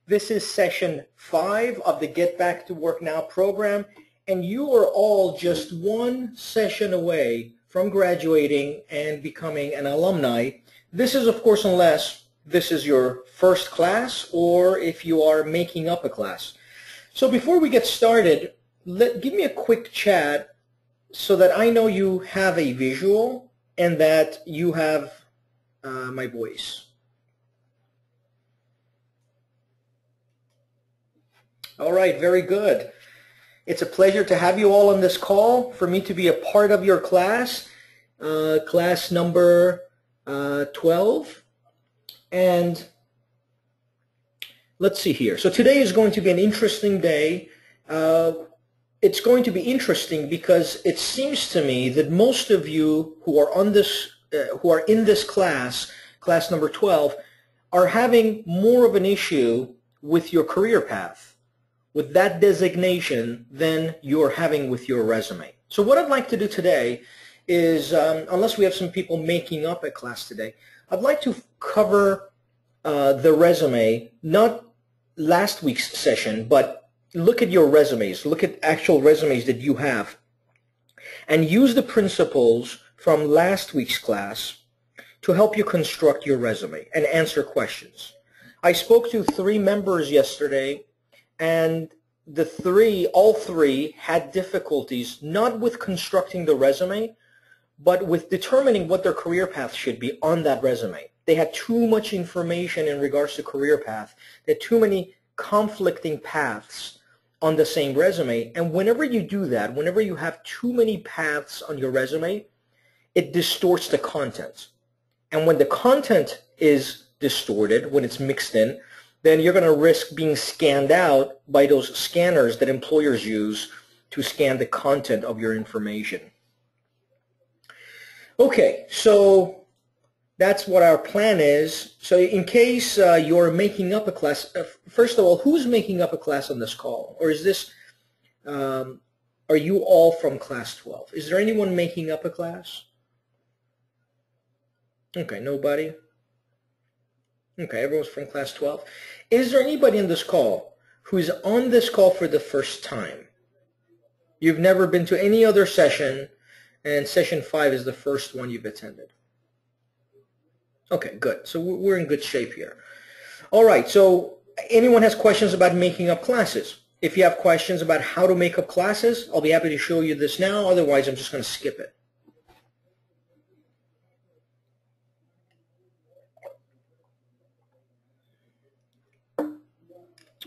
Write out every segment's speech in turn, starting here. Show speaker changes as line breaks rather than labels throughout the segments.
This is session 5 of the Get Back to Work Now program, and you are all just one session away from graduating and becoming an alumni. This is, of course, unless this is your first class or if you are making up a class. So before we get started, give me a quick chat so that I know you have a visual and that you have my voice. All right, very good. It's a pleasure to have you all on this call, for me to be a part of your class, class number 12. And let's see here. So today is going to be an interesting day. It's going to be interesting because it seems to me that most of you who are on this, who are in this class, class number 12, are having more of an issue with your career path, with that designation, than you're having with your resume. So what I'd like to do today is, unless we have some people making up a class today, I'd like to cover the resume, not last week's session, but look at your resumes, look at actual resumes that you have, and use the principles from last week's class to help you construct your resume and answer questions. I spoke to 3 members yesterday, and all three had difficulties not with constructing the resume, but with determining what their career path should be on that resume. They had too much information in regards to career path. They had too many conflicting paths on the same resume. And whenever you do that, whenever you have too many paths on your resume, it distorts the content. And when the content is distorted, when it's mixed in, then you're going to risk being scanned out by those scanners that employers use to scan the content of your information. Okay, so that's what our plan is. So in case you're making up a class, first of all, who's making up a class on this call? Or is this, are you all from class 12? Is there anyone making up a class? Okay, nobody? Okay, everyone's from class 12. Is there anybody in this call who's on this call for the first time? You've never been to any other session, and session 5 is the first one you've attended. Okay, good. So we're in good shape here. All right, so anyone has questions about making up classes? If you have questions about how to make up classes, I'll be happy to show you this now. Otherwise, I'm just going to skip it.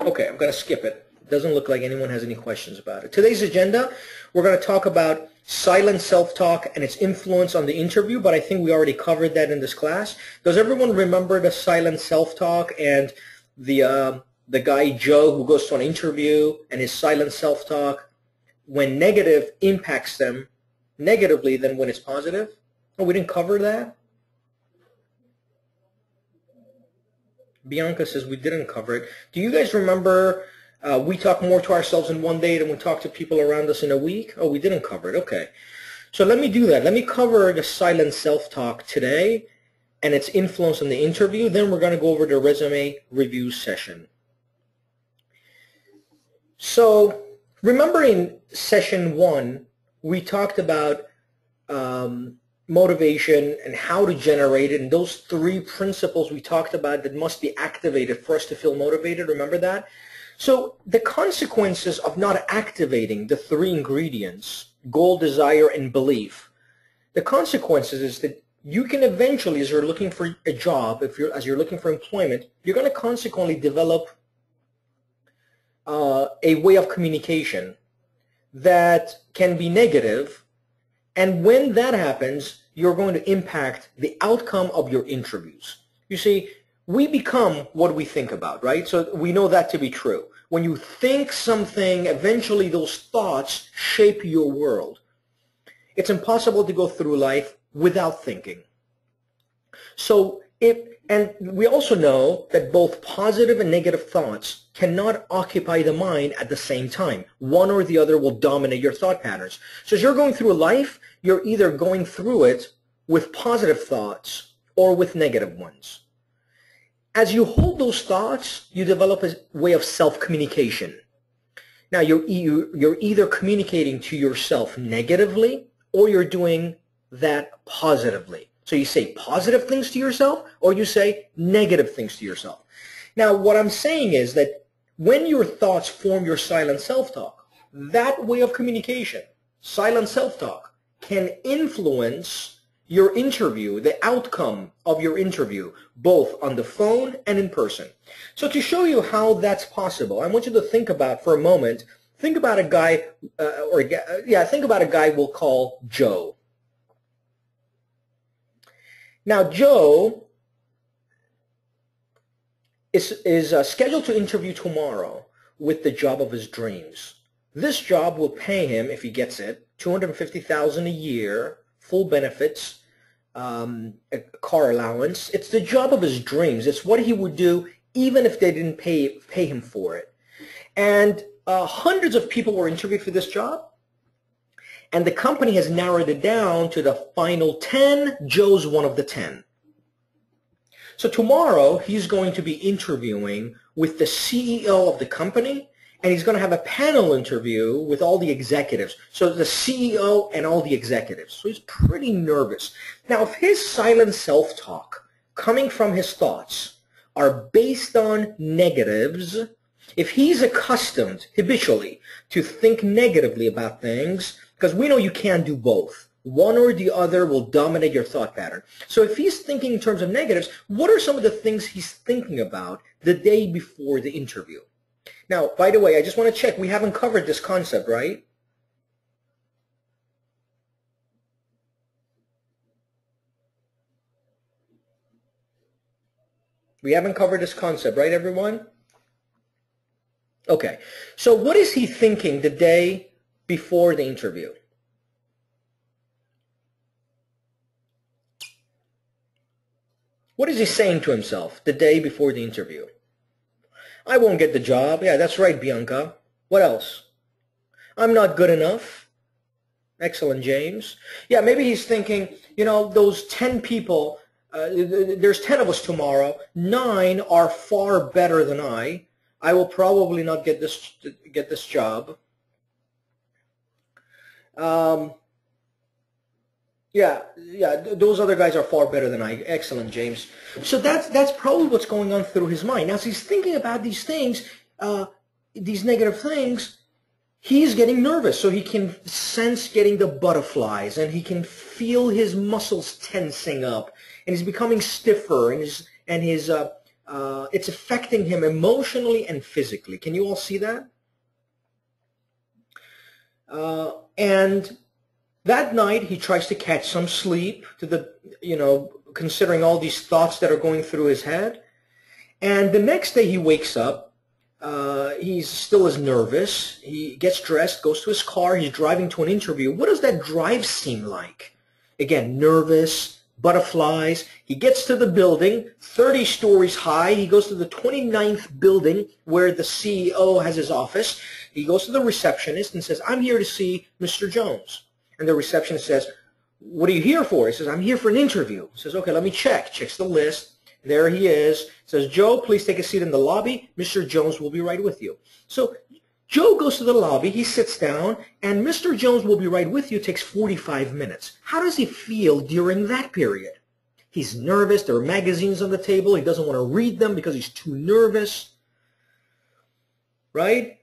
Okay, I'm going to skip it. Doesn't look like anyone has any questions about it. Today's agenda, we're going to talk about silent self-talk and its influence on the interview, but I think we already covered that in this class. Does everyone remember the silent self-talk and the guy Joe who goes to an interview and his silent self-talk, when negative, impacts them negatively than when it's positive? Oh, we didn't cover that? Bianca says we didn't cover it. Do you guys remember we talk more to ourselves in one day than we talk to people around us in a week? Oh, we didn't cover it. Okay. So let me do that. Let me cover the silent self-talk today and its influence on the interview. Then we're going to go over the resume review session. So remember in session 1, we talked about motivation and how to generate it, and those 3 principles we talked about that must be activated for us to feel motivated. Remember that? So the consequences of not activating the 3 ingredients, goal, desire, and belief, the consequences is that you can eventually, as you're looking for a job, as you're looking for employment, you're going to consequently develop a way of communication that can be negative. And when that happens, you're going to impact the outcome of your interviews. You see, we become what we think about, right? So we know that to be true. When you think something, eventually those thoughts shape your world. It's impossible to go through life without thinking. So and we also know that both positive and negative thoughts cannot occupy the mind at the same time. One or the other will dominate your thought patterns. So as you're going through life, you're either going through it with positive thoughts or with negative ones. As you hold those thoughts, you develop a way of self-communication. Now, you're either communicating to yourself negatively or you're doing that positively. So you say positive things to yourself or you say negative things to yourself. Now, what I'm saying is that when your thoughts form your silent self-talk, that way of communication, silent self-talk, can influence your interview, the outcome of your interview, both on the phone and in person. So to show you how that's possible, I want you to think about for a moment, think about a guy, think about a guy we'll call Joe. Now, Joe is scheduled to interview tomorrow with the job of his dreams. This job will pay him, if he gets it, $250,000 a year, full benefits, a car allowance. It's the job of his dreams. It's what he would do even if they didn't pay him for it. And hundreds of people were interviewed for this job. And the company has narrowed it down to the final 10. Joe's one of the 10. So tomorrow, he's going to be interviewing with the CEO of the company, and he's going to have a panel interview with all the executives. So the CEO and all the executives. So he's pretty nervous. Now, if his silent self-talk coming from his thoughts are based on negatives, if he's accustomed habitually to think negatively about things, because we know you can't do both. One or the other will dominate your thought pattern. So if he's thinking in terms of negatives, what are some of the things he's thinking about the day before the interview? Now, by the way, I just want to check. We haven't covered this concept, right? We haven't covered this concept, right, everyone? Okay. So what is he thinking the day before the interview? What is he saying to himself the day before the interview? I won't get the job. Yeah, that's right, Bianca. What else? I'm not good enough. Excellent, James. Yeah, maybe he's thinking, you know, those 10 people, there's 10 of us tomorrow. 9 are far better than I. I will probably not get this job. Yeah, those other guys are far better than I. Excellent, James. So that's probably what's going on through his mind. Now, as he's thinking about these things, these negative things, he's getting nervous. So he can sense getting the butterflies, and he can feel his muscles tensing up, and he's becoming stiffer, and it's affecting him emotionally and physically. Can you all see that? And that night, he tries to catch some sleep considering all these thoughts that are going through his head. And the next day he wakes up, he's still as nervous. He gets dressed, goes to his car, he's driving to an interview. What does that drive seem like? Again, nervous, butterflies. He gets to the building, 30 stories high. He goes to the 29th building where the CEO has his office. He goes to the receptionist and says, I'm here to see Mr. Jones. And the receptionist says, what are you here for? He says, I'm here for an interview. He says, okay, let me check. Checks the list. There he is. He says, Joe, please take a seat in the lobby. Mr. Jones will be right with you. So Joe goes to the lobby. He sits down, and Mr. Jones will be right with you. It takes 45 minutes. How does he feel during that period? He's nervous. There are magazines on the table. He doesn't want to read them because he's too nervous. Right?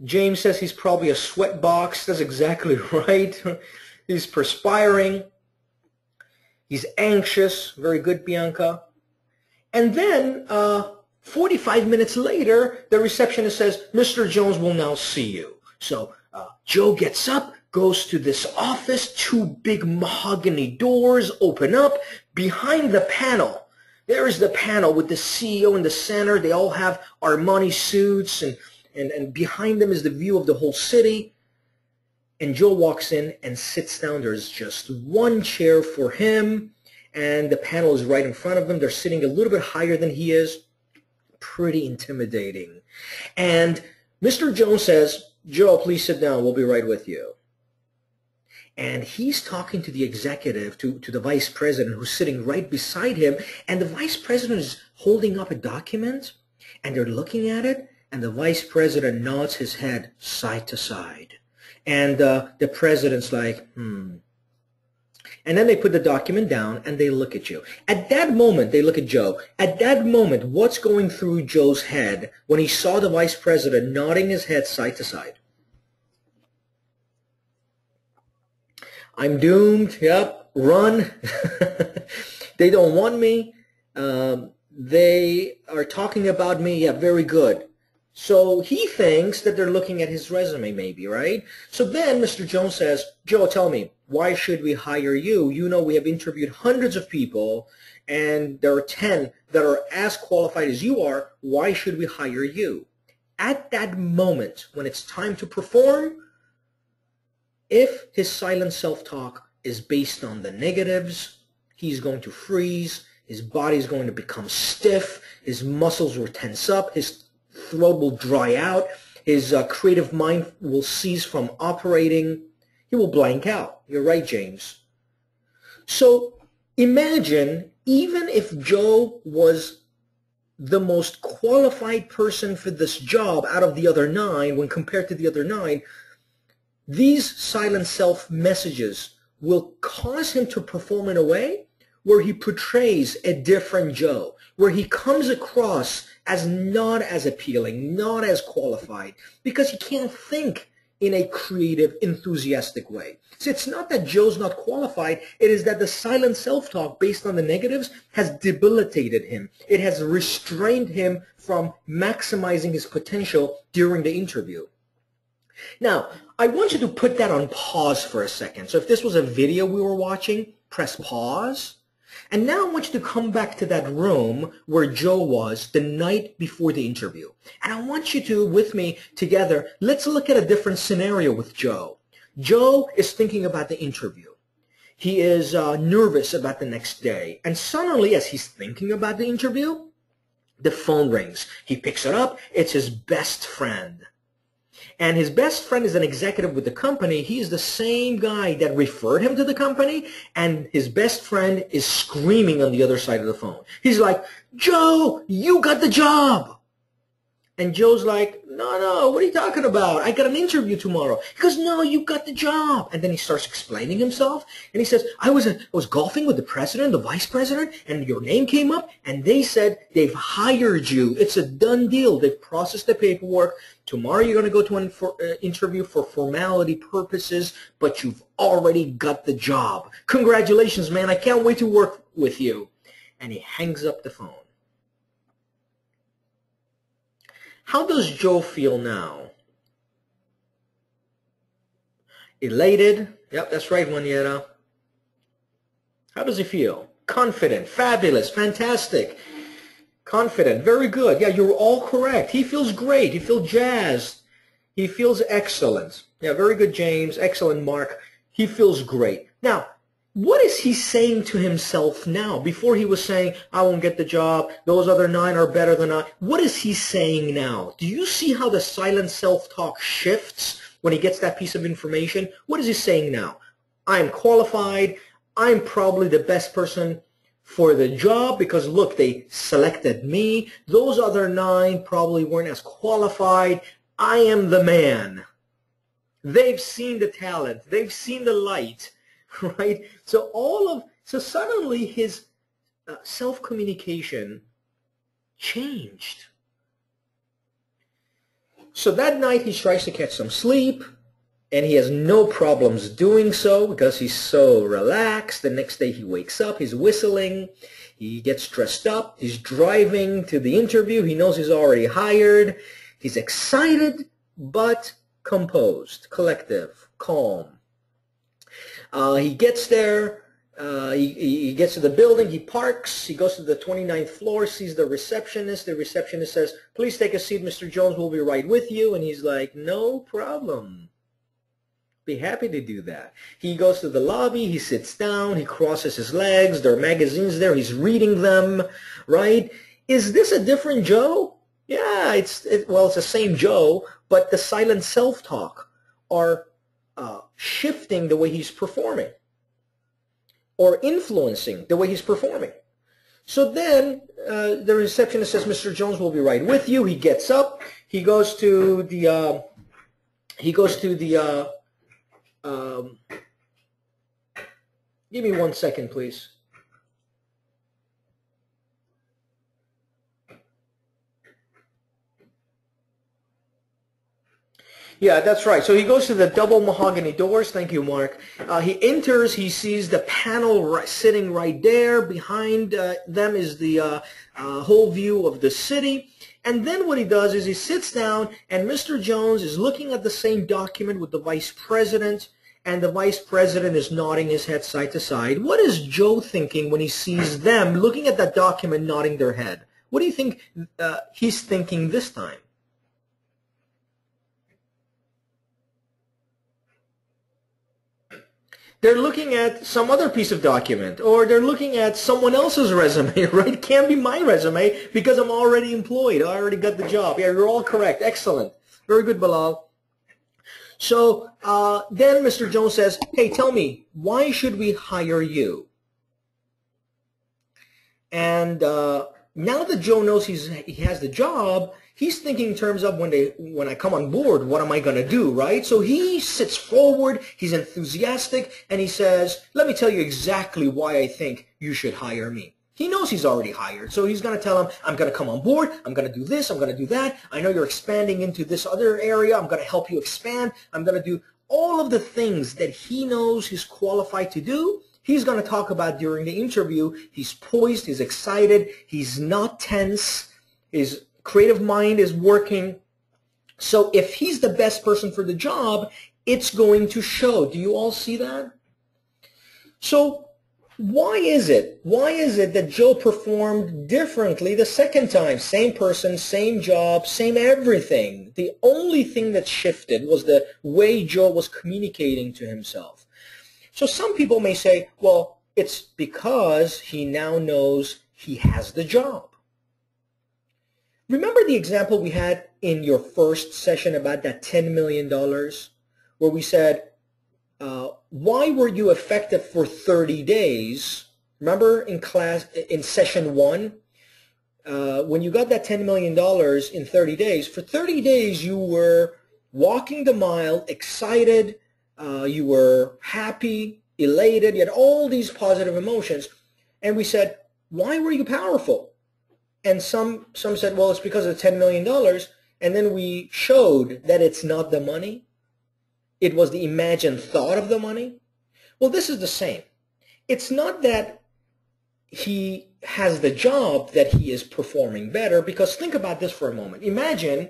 James says he's probably a sweat box. That's exactly right. He's perspiring. He's anxious. Very good, Bianca. And then 45 minutes later, the receptionist says, Mr. Jones will now see you. So Joe gets up, goes to this office. 2 big mahogany doors open up. Behind the panel, there is the panel with the CEO in the center. They all have Armani suits, and behind them is the view of the whole city. And Joe walks in and sits down. There's just one chair for him, and the panel is right in front of him. They're sitting a little bit higher than he is. Pretty intimidating. And Mr. Jones says, Joe, please sit down. We'll be right with you. and he's talking to the executive, to the vice president who's sitting right beside him, and the vice president is holding up a document, and they're looking at it, and the vice president nods his head side to side. And the president's like, And then they put the document down and they look at you. At that moment, they look at Joe. At that moment, what's going through Joe's head when he saw the vice president nodding his head side to side? I'm doomed. Yep. Run. They don't want me. They are talking about me. Yeah, very good. So he thinks that they're looking at his resume maybe, right? So then Mr. Jones says, Joe, tell me, why should we hire you? You know, we have interviewed hundreds of people, and there are 10 that are as qualified as you are. Why should we hire you? At that moment, when it's time to perform, if his silent self-talk is based on the negatives, he's going to freeze, his body's going to become stiff, his muscles will tense up, his throat will dry out, his creative mind will cease from operating, he will blank out. You're right, James. So imagine, even if Joe was the most qualified person for this job out of the other 9, when compared to the other 9, these silent self messages will cause him to perform in a way where he portrays a different Joe, where he comes across as not as appealing, not as qualified, because he can't think in a creative, enthusiastic way. So it's not that Joe's not qualified, it is that the silent self-talk based on the negatives has debilitated him. It has restrained him from maximizing his potential during the interview. Now, I want you to put that on pause for a second. So if this was a video we were watching, press pause. And now I want you to come back to that room where Joe was the night before the interview. And I want you to, with me together, let's look at a different scenario with Joe. Joe is thinking about the interview. He is nervous about the next day. And suddenly, as he's thinking about the interview, the phone rings. He picks it up. It's his best friend. And his best friend is an executive with the company. He's the same guy that referred him to the company, and his best friend is screaming on the other side of the phone. He's like, Joe, you got the job. And Joe's like, no, what are you talking about? I got an interview tomorrow. He goes, no, you got the job. And then he starts explaining himself. And he says, I was golfing with the president, the vice president, and your name came up, and they said they've hired you. It's a done deal. They've processed the paperwork. Tomorrow you're going to go to an interview for formality purposes, but you've already got the job. Congratulations, man. I can't wait to work with you. And he hangs up the phone. How does Joe feel now? Elated? Yep, that's right, Juanita. How does he feel? Confident, fabulous, fantastic. Confident, very good. Yeah, you're all correct. He feels great. He feels jazzed. He feels excellent. Yeah, very good, James. Excellent, Mark. He feels great. Now, what is he saying to himself now? Before he was saying, I won't get the job, those other 9 are better than I. What is he saying now? Do you see how the silent self-talk shifts when he gets that piece of information? What is he saying now? I'm qualified. I'm probably the best person for the job because, look, they selected me. Those other 9 probably weren't as qualified. I am the man. They've seen the talent. They've seen the light. Right? So suddenly his self-communication changed. So that night he tries to catch some sleep, and he has no problems doing so because he's so relaxed. The next day he wakes up, he's whistling, he gets dressed up, he's driving to the interview, he knows he's already hired, he's excited but composed, collective, calm. He gets there, he gets to the building, he parks, he goes to the 29th floor, sees the receptionist. The receptionist says, please take a seat, Mr. Jones, we'll be right with you. And he's like, no problem. Be happy to do that. He goes to the lobby, he sits down, he crosses his legs, there are magazines there, he's reading them, right? Is this a different Joe? Yeah, it's the same Joe, but the silent self-talk are shifting the way he's performing or influencing the way he's performing. So then the receptionist says, Mr. Jones will be right with you. He gets up. He goes to the give me 1 second, please. Yeah, that's right. So he goes to the double mahogany doors. Thank you, Mark. He enters. He sees the panel sitting right there. Behind them is the whole view of the city. And then what he does is he sits down, and Mr. Jones is looking at the same document with the vice president, and the vice president is nodding his head side to side. What is Joe thinking when he sees them looking at that document, nodding their head? What do you think he's thinking this time? They're looking at some other piece of document, or they're looking at someone else's resume, right? It can't be my resume because I'm already employed. I already got the job. Yeah, you're all correct. Excellent. Very good, Bilal. So then Mr. Jones says, hey, tell me, why should we hire you? And now that Joe knows he has the job, he's thinking in terms of when I come on board, what am I going to do, right? So he sits forward, he's enthusiastic, and he says, let me tell you exactly why I think you should hire me. He knows he's already hired, so he's going to tell him, I'm going to come on board, I'm going to do this, I'm going to do that. I know you're expanding into this other area, I'm going to help you expand. I'm going to do all of the things that he knows he's qualified to do. He's going to talk about during the interview. He's poised, he's excited, he's not tense, his creative mind is working. So if he's the best person for the job, it's going to show. Do you all see that? So why is it that Joe performed differently the second time? Same person, same job, same everything. The only thing that shifted was the way Joe was communicating to himself. So some people may say, well, it's because he now knows he has the job. Remember the example we had in your first session about that $10 million where we said, why were you effective for 30 days? Remember in class, in session 1, when you got that $10 million in 30 days, for 30 days you were walking the mile, excited, you were happy, elated, you had all these positive emotions. And we said, why were you powerful? And some said, well, it's because of the $10 million. And then we showed that it's not the money. It was the imagined thought of the money. Well, this is the same. It's not that he has the job that he is performing better, because think about this for a moment. Imagine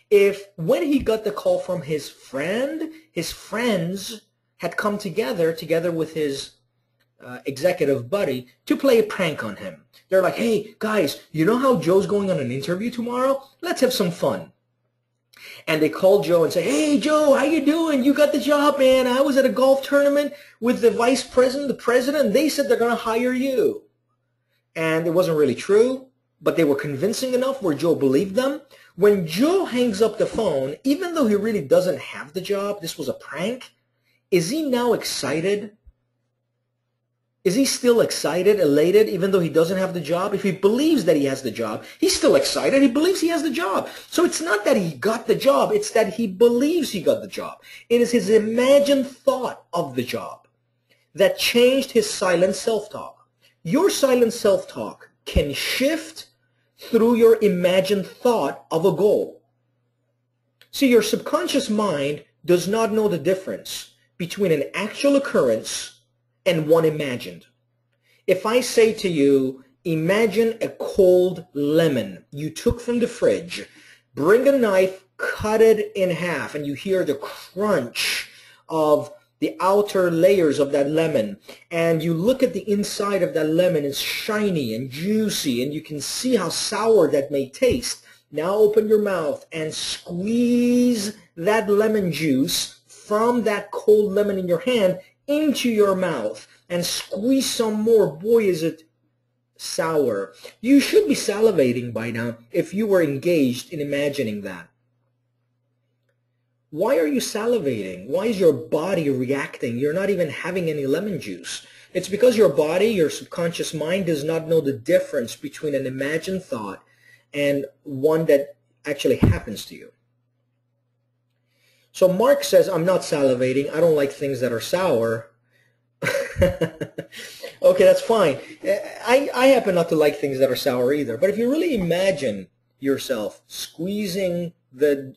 if when he got the call from his friend, his friends had come together with his executive buddy to play a prank on him. They're like, hey, guys, you know how Joe's going on an interview tomorrow? Let's have some fun. And they call Joe and say, hey, Joe, how you doing? You got the job, man. I was at a golf tournament with the vice president, the president, and they said they're going to hire you. And it wasn't really true, but they were convincing enough where Joe believed them. When Joe hangs up the phone, even though he really doesn't have the job, this was a prank, is he now excited? Is he still excited, elated, even though he doesn't have the job? If he believes that he has the job, he's still excited. He believes he has the job. So it's not that he got the job. It's that he believes he got the job. It is his imagined thought of the job that changed his silent self-talk. Your silent self-talk can shift through your imagined thought of a goal. See, your subconscious mind does not know the difference between an actual occurrence and one imagined. If I say to you, imagine a cold lemon you took from the fridge, bring a knife, cut it in half, and you hear the crunch of the outer layers of that lemon, and you look at the inside of that lemon, it's shiny and juicy, and you can see how sour that may taste. Now open your mouth and squeeze that lemon juice from that cold lemon in your hand into your mouth and squeeze some more. Boy, is it sour. You should be salivating by now if you were engaged in imagining that. why are you salivating? Why is your body reacting? You're not even having any lemon juice. It's because your body, your subconscious mind, does not know the difference between an imagined thought and one that actually happens to you. So Mark says, I'm not salivating. I don't like things that are sour. Okay, that's fine. I happen not to like things that are sour either. But if you really imagine yourself squeezing the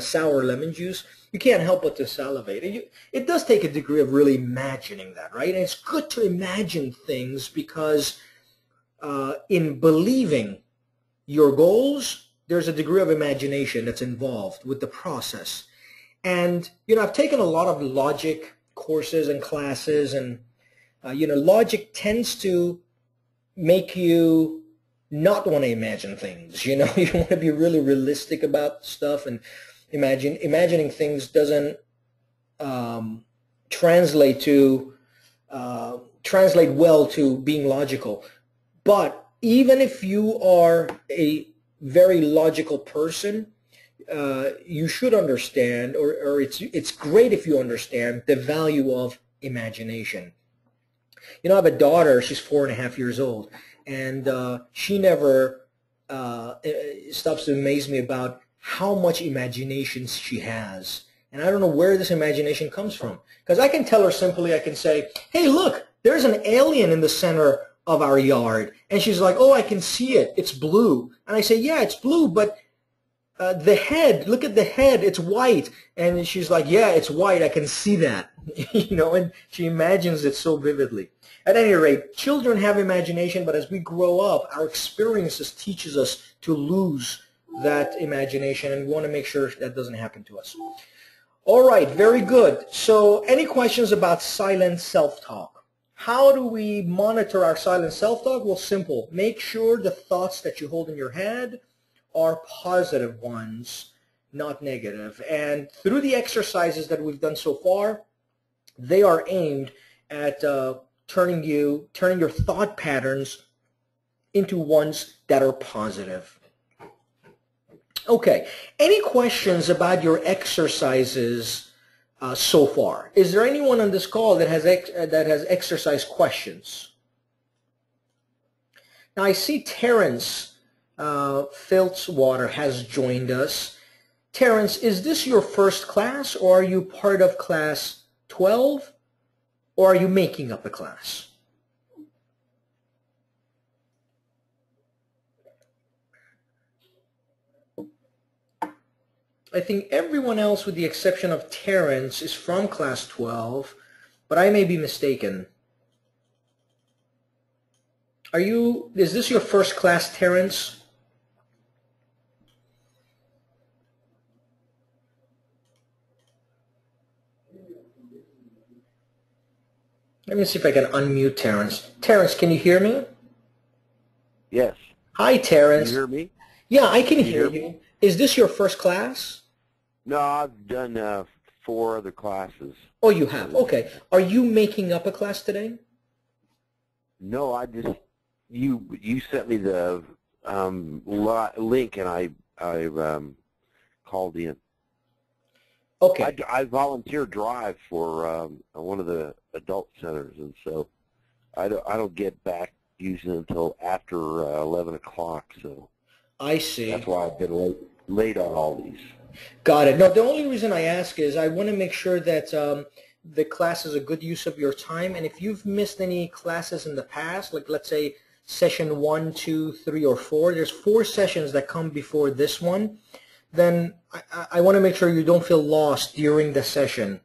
sour lemon juice, you can't help but to salivate. It does take a degree of really imagining that, right? And it's good to imagine things because in believing your goals, there's a degree of imagination that's involved with the process. And, you know, I've taken a lot of logic courses and classes, and, you know, logic tends to make you not want to imagine things. You know, you want to be really realistic about stuff, and imagining things doesn't translate well to being logical. But even if you are a very logical person, you should understand, or it's great if you understand the value of imagination. You know, I have a daughter. She's 4.5 years old, and she never stops to amaze me about how much imagination she has. And I don't know where this imagination comes from, because I can tell her simply, I can say, hey, look, there's an alien in the center of our yard. And she's like, oh, I can see it. It's blue. And I say, yeah, it's blue, but the head, look at the head, it's white. And she's like, yeah, it's white, I can see that. You know, and she imagines it so vividly. At any rate, children have imagination, but as we grow up, our experiences teaches us to lose that imagination, and we want to make sure that doesn't happen to us. All right, very good. So any questions about silent self-talk? How do we monitor our silent self-talk? Well, simple. Make sure the thoughts that you hold in your head are positive ones, not negative. And through the exercises that we've done so far, they are aimed at turning your thought patterns into ones that are positive. Okay, any questions about your exercises so far? Is there anyone on this call that has exercise questions? Now I see Terrence Filtzwater has joined us. Terrence, is this your first class, or are you part of class 12, or are you making up a class? I think everyone else, with the exception of Terrence, is from class 12, but I may be mistaken. Is this your first class, Terrence? Let me see if I can unmute Terrence. Terrence, can you hear me?
Yes.
Hi, Terrence.
Can you hear me?
Yeah, I can hear you. Is this your first class?
No, I've done 4 other classes.
Oh, you have? Okay. Are you making up a class today?
No, I just you sent me the link, and I called in.
Okay.
I volunteer drive for one of the adult centers, and so I don't get back usually until after 11 o'clock. So
I see.
That's why I've been late on all these.
Got it. No, the only reason I ask is I want to make sure that the class is a good use of your time. And if you've missed any classes in the past, like let's say session 1, 2, 3, or 4, there's 4 sessions that come before this one, then I want to make sure you don't feel lost during the session.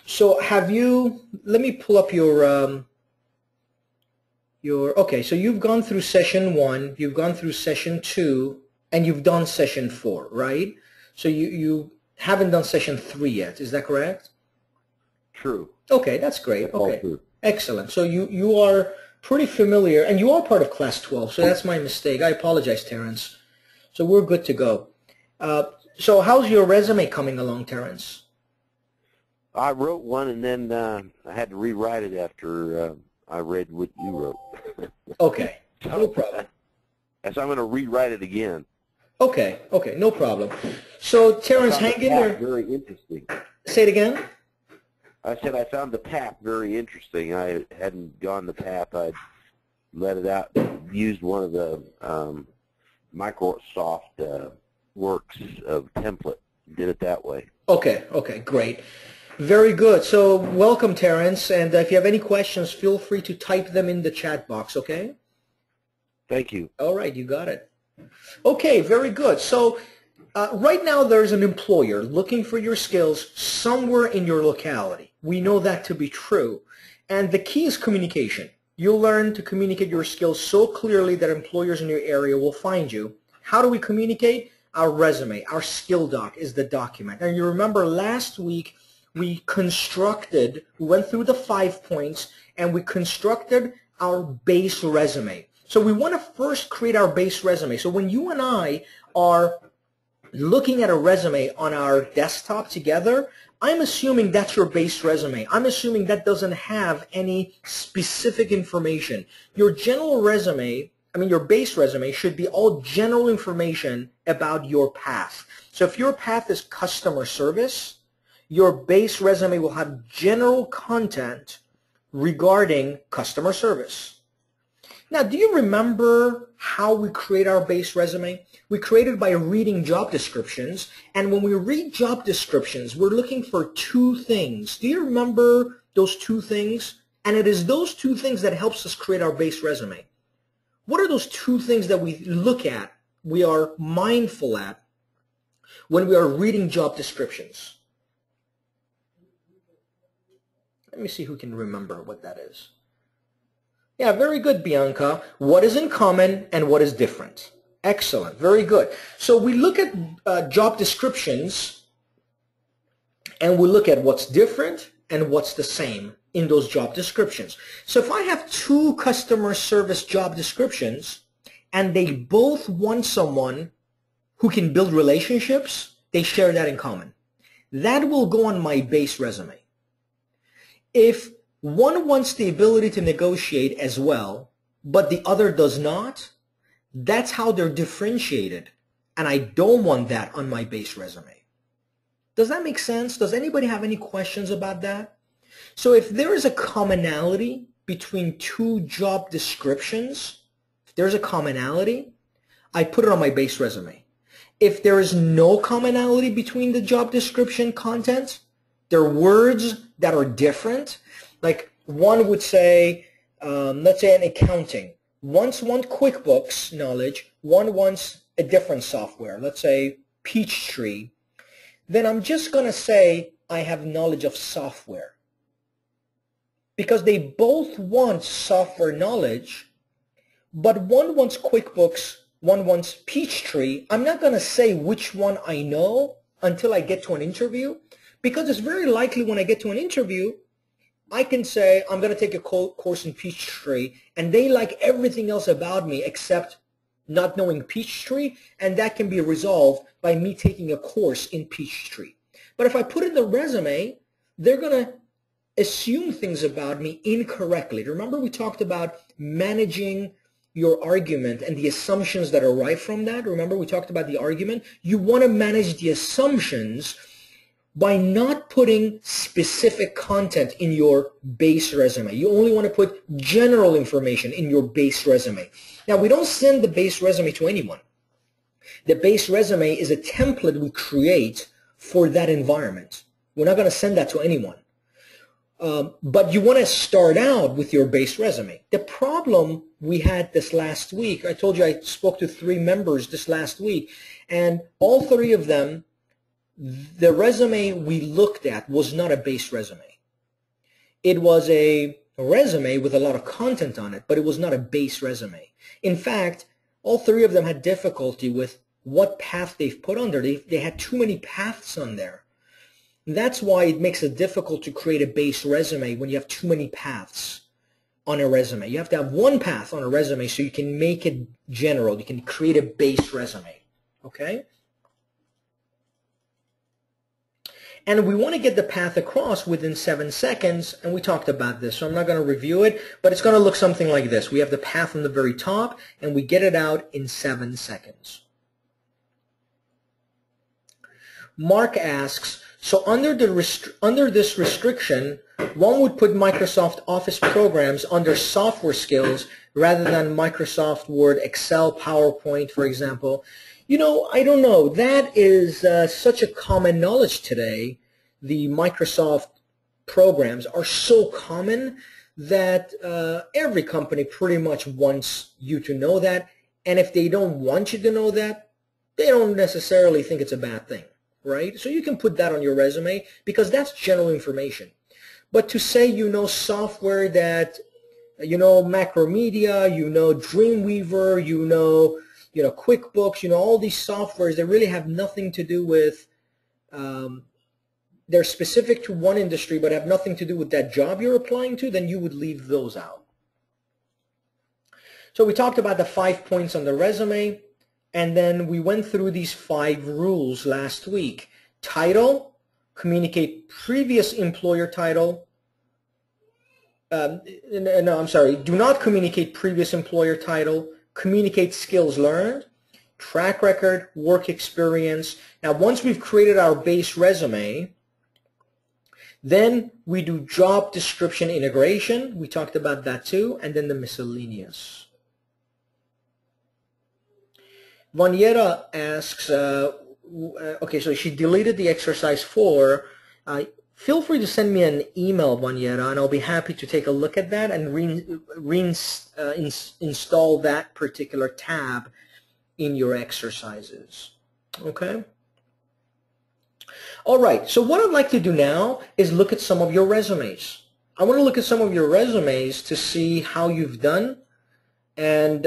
So have you, let me pull up your, okay, so you've gone through session 1, you've gone through session 2, and you've done session 4, right? So you haven't done session 3 yet, is that correct?
True.
Okay, that's great.
That's all
okay,
true.
Excellent. So you are pretty familiar, and you are part of class 12, so that's my mistake. I apologize, Terrence. So we're good to go. So how's your resume coming along, Terrence?
I wrote one, and then I had to rewrite it after I read what you wrote.
Okay, no problem.
So I'm going to rewrite it again.
Okay, okay, no problem. So, Terrence, hang in there.
Very interesting.
Say it again.
I said I found the path very interesting. I hadn't gone the path. I'd let it out, used one of the Microsoft Works of template, did it that way.
Okay, okay, great. Very good. So, welcome, Terrence. And if you have any questions, feel free to type them in the chat box, okay?
Thank you.
All right, you got it. Okay, very good. So, right now there's an employer looking for your skills somewhere in your locality. We know that to be true. And the key is communication. You'll learn to communicate your skills so clearly that employers in your area will find you. How do we communicate? Our resume, our skill doc is the document. And you remember last week we went through the 5 points and we constructed our base resume. So we want to first create our base resume. So when you and I are looking at a resume on our desktop together, I'm assuming that's your base resume. I'm assuming that doesn't have any specific information. Your general resume, your base resume should be all general information about your path. So if your path is customer service, your base resume will have general content regarding customer service. Now, do you remember how we create our base resume? We create it by reading job descriptions, and when we read job descriptions, we're looking for 2 things. Do you remember those 2 things? And it is those 2 things that helps us create our base resume. What are those 2 things that we look at, we are mindful at, when we are reading job descriptions? Let me see who can remember what that is. Yeah, very good, Bianca. What is in common and what is different? Excellent. Very good. So we look at job descriptions and we look at what's different and what's the same in those job descriptions. So if I have 2 customer service job descriptions and they both want someone who can build relationships, they share that in common. That will go on my base resume. If one wants the ability to negotiate as well, but the other does not, that's how they're differentiated. And I don't want that on my base resume. Does that make sense? Does anybody have any questions about that? So if there is a commonality between 2 job descriptions, if there's a commonality, I put it on my base resume. If there is no commonality between the job description content, there are words that are different. Like one would say, let's say in accounting, one wants QuickBooks knowledge, one wants a different software, let's say Peachtree. Then I'm just going to say I have knowledge of software. Because they both want software knowledge, but one wants QuickBooks, one wants Peachtree. I'm not going to say which one I know until I get to an interview, because it's very likely when I get to an interview, I can say I'm going to take a course in Peachtree, and they like everything else about me except not knowing Peachtree, and that can be resolved by me taking a course in Peachtree. But if I put in the resume, they're going to assume things about me incorrectly. Remember we talked about managing your argument and the assumptions that arise from that? Remember we talked about the argument? You want to manage the assumptions by not putting specific content in your base resume. You only want to put general information in your base resume. Now, we don't send the base resume to anyone. The base resume is a template we create for that environment. We're not going to send that to anyone. But you want to start out with your base resume. The problem we had this last week, I told you I spoke to 3 members this last week, and all 3 of them, the resume we looked at was not a base resume. It was a resume with a lot of content on it, but it was not a base resume. In fact, all 3 of them had difficulty with what path they've put on there. They had too many paths on there. That's why it makes it difficult to create a base resume when you have too many paths on a resume. You have to have one path on a resume so you can make it general. You can create a base resume. Okay? And we want to get the path across within 7 seconds, and we talked about this, so I'm not going to review it, but it's going to look something like this. We have the path on the very top, and we get it out in 7 seconds. Mark asks, so under this restriction, one would put Microsoft Office programs under software skills rather than Microsoft Word, Excel, PowerPoint, for example. You know, I don't know. That is such a common knowledge today. The Microsoft programs are so common that every company pretty much wants you to know that. And if they don't want you to know that, they don't necessarily think it's a bad thing, right? So you can put that on your resume because that's general information. But to say you know software that, you know Macromedia, you know Dreamweaver, you know QuickBooks, you know all these softwares that really have nothing to do with, they're specific to one industry but have nothing to do with that job you're applying to, then you would leave those out. So we talked about the 5 points on the resume, and then we went through these 5 rules last week. Title, communicate previous employer title. No, I'm sorry. Do not communicate previous employer title. Communicate skills learned, track record, work experience. Now, once we've created our base resume, then we do job description integration. We talked about that too, and then the miscellaneous. Vanyera asks, okay, so she deleted the exercise 4. Feel free to send me an email, Vanyera, and I'll be happy to take a look at that and install that particular tab in your exercises. Okay? All right, so what I'd like to do now is look at some of your resumes. I want to look at some of your resumes to see how you've done and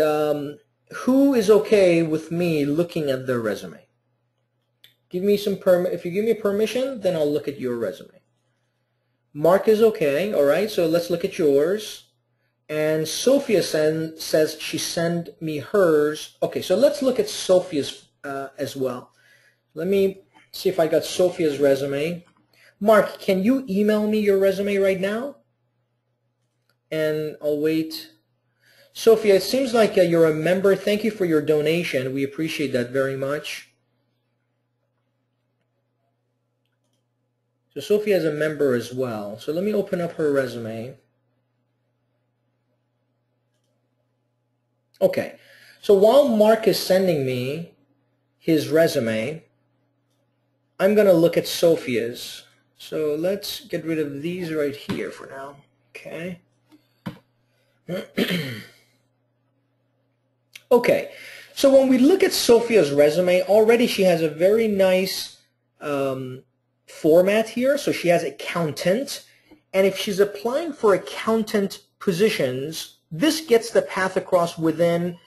who is okay with me looking at their resume. Give me some if you give me permission, then I'll look at your resume. Mark is okay, all right, so let's look at yours. And Sophia says she sent me hers. Okay, so let's look at Sophia's as well. Let me see if I got Sophia's resume. Mark, can you email me your resume right now? And I'll wait. Sophia, it seems like you're a member. Thank you for your donation. We appreciate that very much. So Sophia is a member as well. So let me open up her resume. Okay. So while Mark is sending me his resume, I'm going to look at Sophia's. So let's get rid of these right here for now. Okay. Okay. So when we look at Sophia's resume, already she has a very nice format here. So she has accountant, and if she's applying for accountant positions, this gets the path across within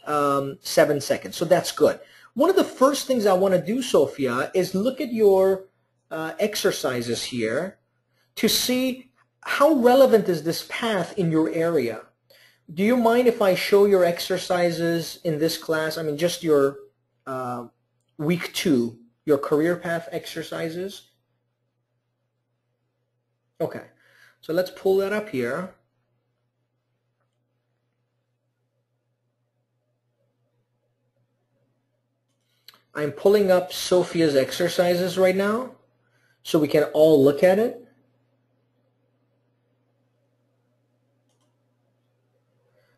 7 seconds. So that's good. One of the first things I want to do, Sophia, is look at your exercises here to see how relevant is this path in your area. Do you mind if I show your exercises in this class? I mean, just your week 2, your career path exercises. Okay, so let's pull that up here. I'm pulling up Sophia's exercises right now so we can all look at it.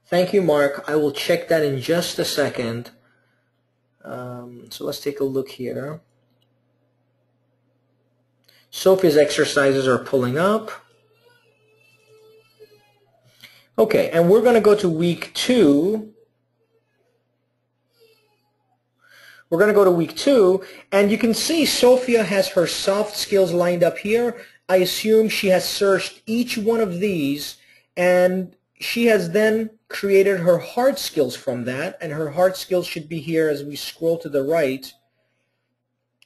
Thank you, Mark. I will check that in just a second. So let's take a look here. Sophia's exercises are pulling up. Okay, and we're going to go to week 2. We're going to go to week 2, and you can see Sophia has her soft skills lined up here. I assume she has searched each one of these, and she has then created her hard skills from that, and her hard skills should be here as we scroll to the right.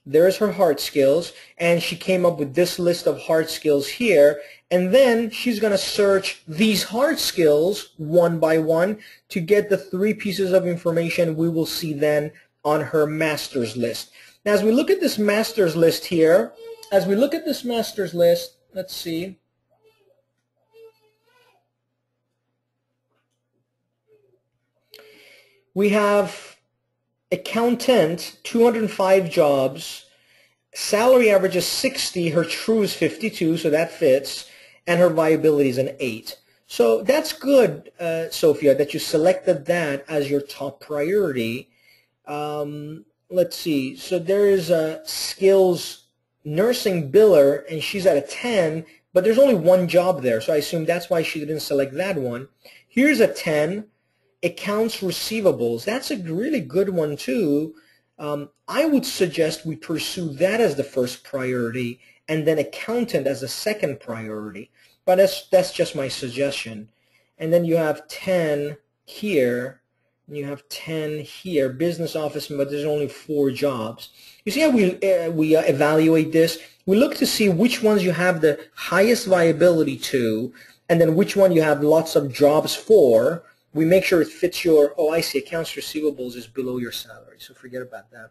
There's her hard skills, and she came up with this list of hard skills here, and then she's going to search these hard skills one by one to get the 3 pieces of information we will see then on her master's list. Now, as we look at this master's list here, let's see. We have accountant, 205 jobs. salary average is 60, her true is 52, so that fits, and her viability is an 8. So that's good, Sophia, that you selected that as your top priority. Let's see. So there is a skills nursing biller, and she's at a 10, but there's only one job there, so I assume that's why she didn't select that one. Here's a 10, accounts receivables. That's a really good one too. I would suggest we pursue that as the first priority and then accountant as a second priority. But that's just my suggestion. And then you have 10 here, and you have 10 here, business office, but there's only 4 jobs. You see how we evaluate this? We look to see which ones you have the highest viability to, and then which one you have lots of jobs for. We make sure it fits your, oh, I see, accounts receivables is below your salary, so forget about that.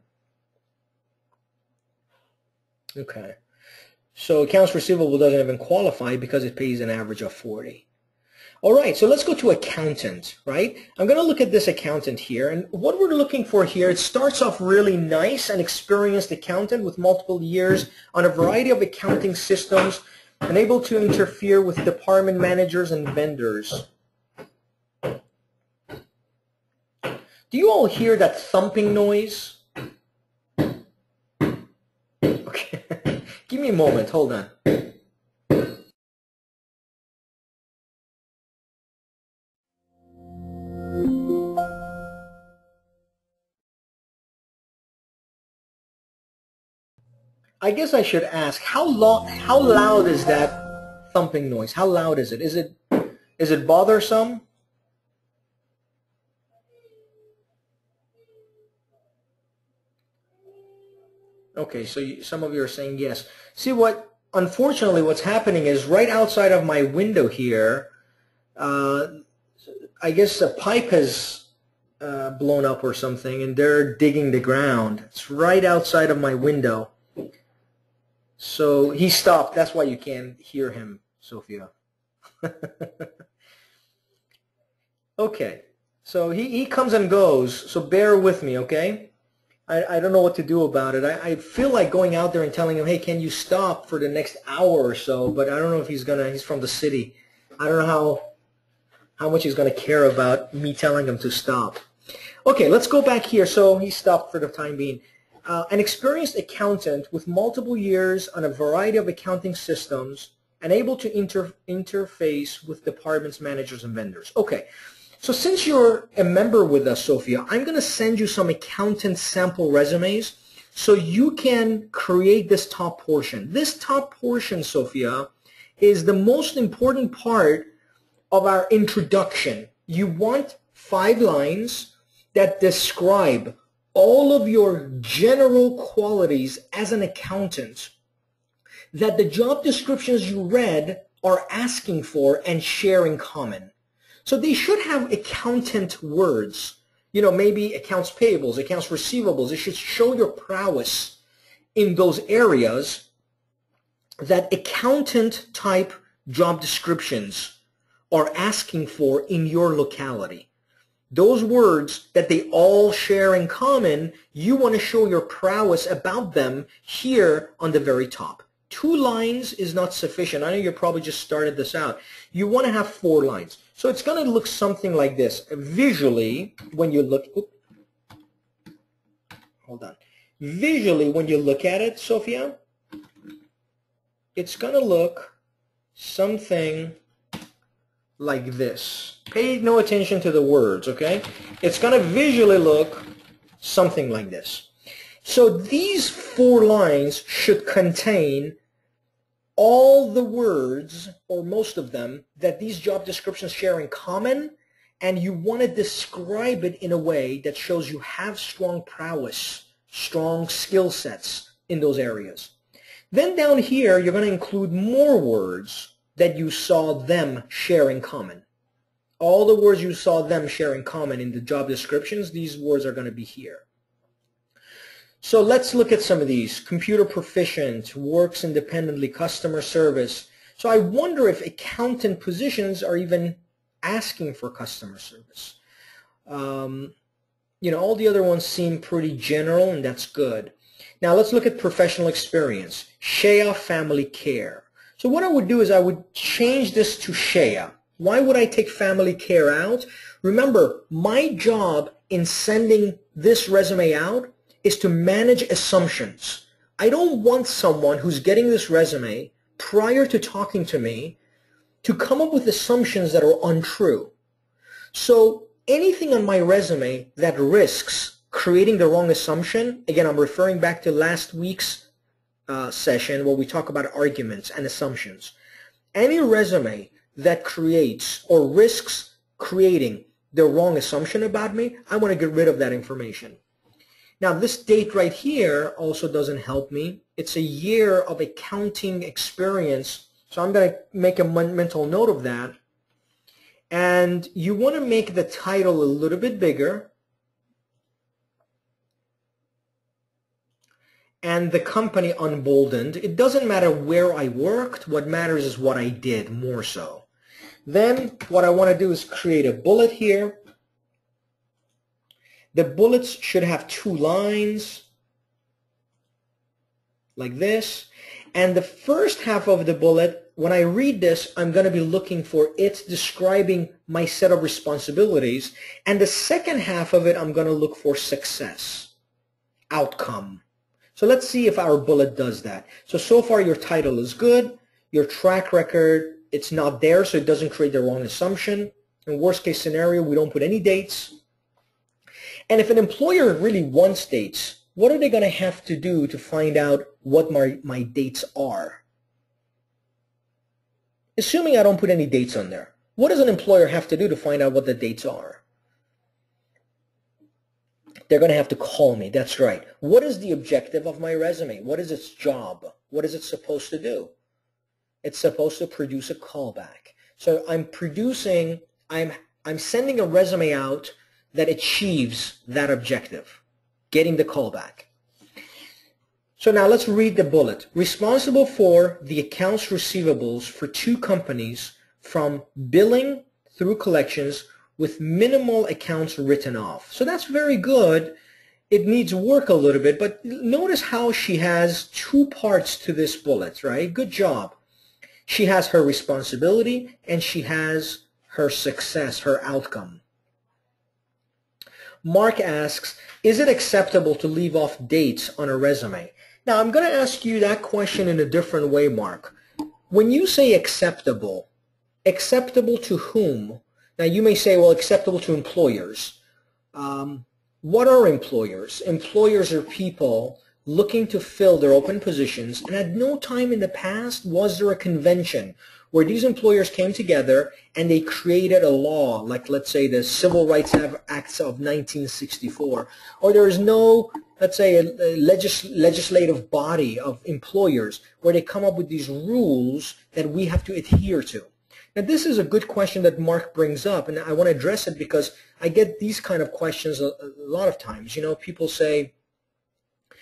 Okay. So accounts receivable doesn't even qualify because it pays an average of 40. All right, so let's go to accountant, right? I'm going to look at this accountant here, and what we're looking for here, it starts off really nice, an experienced accountant with multiple years on a variety of accounting systems and able to interfere with department managers and vendors. Do you all hear that thumping noise? Okay, give me a moment, hold on. I guess I should ask, how loud is that thumping noise? How loud is it? Is it bothersome? Okay, so some of you are saying yes. See, unfortunately, what's happening is right outside of my window here, I guess a pipe has blown up or something, and they're digging the ground. It's right outside of my window. So he stopped. That's why you can't hear him, Sophia. Okay, so he comes and goes, so bear with me, okay? I don't know what to do about it. I feel like going out there and telling him, hey, can you stop for the next hour or so, but I don't know if he's from the city. I don't know how much he's going to care about me telling him to stop. Okay, let's go back here. So he stopped for the time being. An experienced accountant with multiple years on a variety of accounting systems and able to interface with departments, managers, and vendors. Okay. So since you're a member with us, Sophia, I'm going to send you some accountant sample resumes so you can create this top portion. This top portion, Sophia, is the most important part of our introduction. You want 5 lines that describe all of your general qualities as an accountant that the job descriptions you read are asking for and share in common. So they should have accountant words, you know, maybe accounts payables, accounts receivables. It should show your prowess in those areas that accountant type job descriptions are asking for in your locality. Those words that they all share in common, you want to show your prowess about them here on the very top. 2 lines is not sufficient. I know you probably just started this out. You want to have 4 lines. So it's going to look something like this. Visually, when you look, hold on. Visually, when you look at it, Sophia, it's going to look something like this. Pay no attention to the words, okay? It's going to visually look something like this. So these 4 lines should contain all the words, or most of them, that these job descriptions share in common, and you want to describe it in a way that shows you have strong prowess, strong skill sets in those areas. Then down here, you're going to include more words that you saw them share in common. All the words you saw them share in common in the job descriptions, these words are going to be here. So let's look at some of these. Computer proficient, works independently, customer service. So I wonder if accountant positions are even asking for customer service. You know, all the other ones seem pretty general, and that's good. Now let's look at professional experience. Shea Family Care. So what I would do is I would change this to Shea. Why would I take family care out? Remember, my job in sending this resume out is to manage assumptions. I don't want someone who's getting this resume prior to talking to me to come up with assumptions that are untrue. So anything on my resume that risks creating the wrong assumption, again, I'm referring back to last week's session where we talk about arguments and assumptions. Any resume that creates or risks creating the wrong assumption about me, I want to get rid of that information. Now, this date right here also doesn't help me. It's a year of accounting experience, so I'm going to make a mental note of that. And you want to make the title a little bit bigger and the company unboldened. It doesn't matter where I worked. What matters is what I did more so. Then what I want to do is create a bullet here. The bullets should have 2 lines like this. And the first half of the bullet, when I read this, I'm going to be looking for it describing my set of responsibilities. And the second half of it, I'm going to look for success, outcome. So let's see if our bullet does that. So far your title is good. Your track record, it's not there, so it doesn't create the wrong assumption. In worst case scenario, we don't put any dates. And if an employer really wants dates, what are they going to have to do to find out what my dates are? Assuming I don't put any dates on there, what does an employer have to do to find out what the dates are? They're going to have to call me. That's right. What is the objective of my resume? What is its job? What is it supposed to do? It's supposed to produce a callback. So I'm sending a resume out that achieves that objective, getting the callback. So now let's read the bullet. Responsible for the accounts receivables for 2 companies from billing through collections with minimal accounts written off. So that's very good. It needs work a little bit, but notice how she has 2 parts to this bullet, right? Good job. She has her responsibility and she has her success, her outcome. Mark asks, is it acceptable to leave off dates on a resume? Now, I'm going to ask you that question in a different way, Mark. When you say acceptable to whom? Now, you may say, well, acceptable to employers. What are employers? Employers are people looking to fill their open positions, and at no time in the past was there a convention where these employers came together and they created a law, like let's say the Civil Rights Acts of 1964, or there is no, let's say, a legislative body of employers where they come up with these rules that we have to adhere to. Now, this is a good question that Mark brings up, and I want to address it because I get these kind of questions a lot of times. You know, people say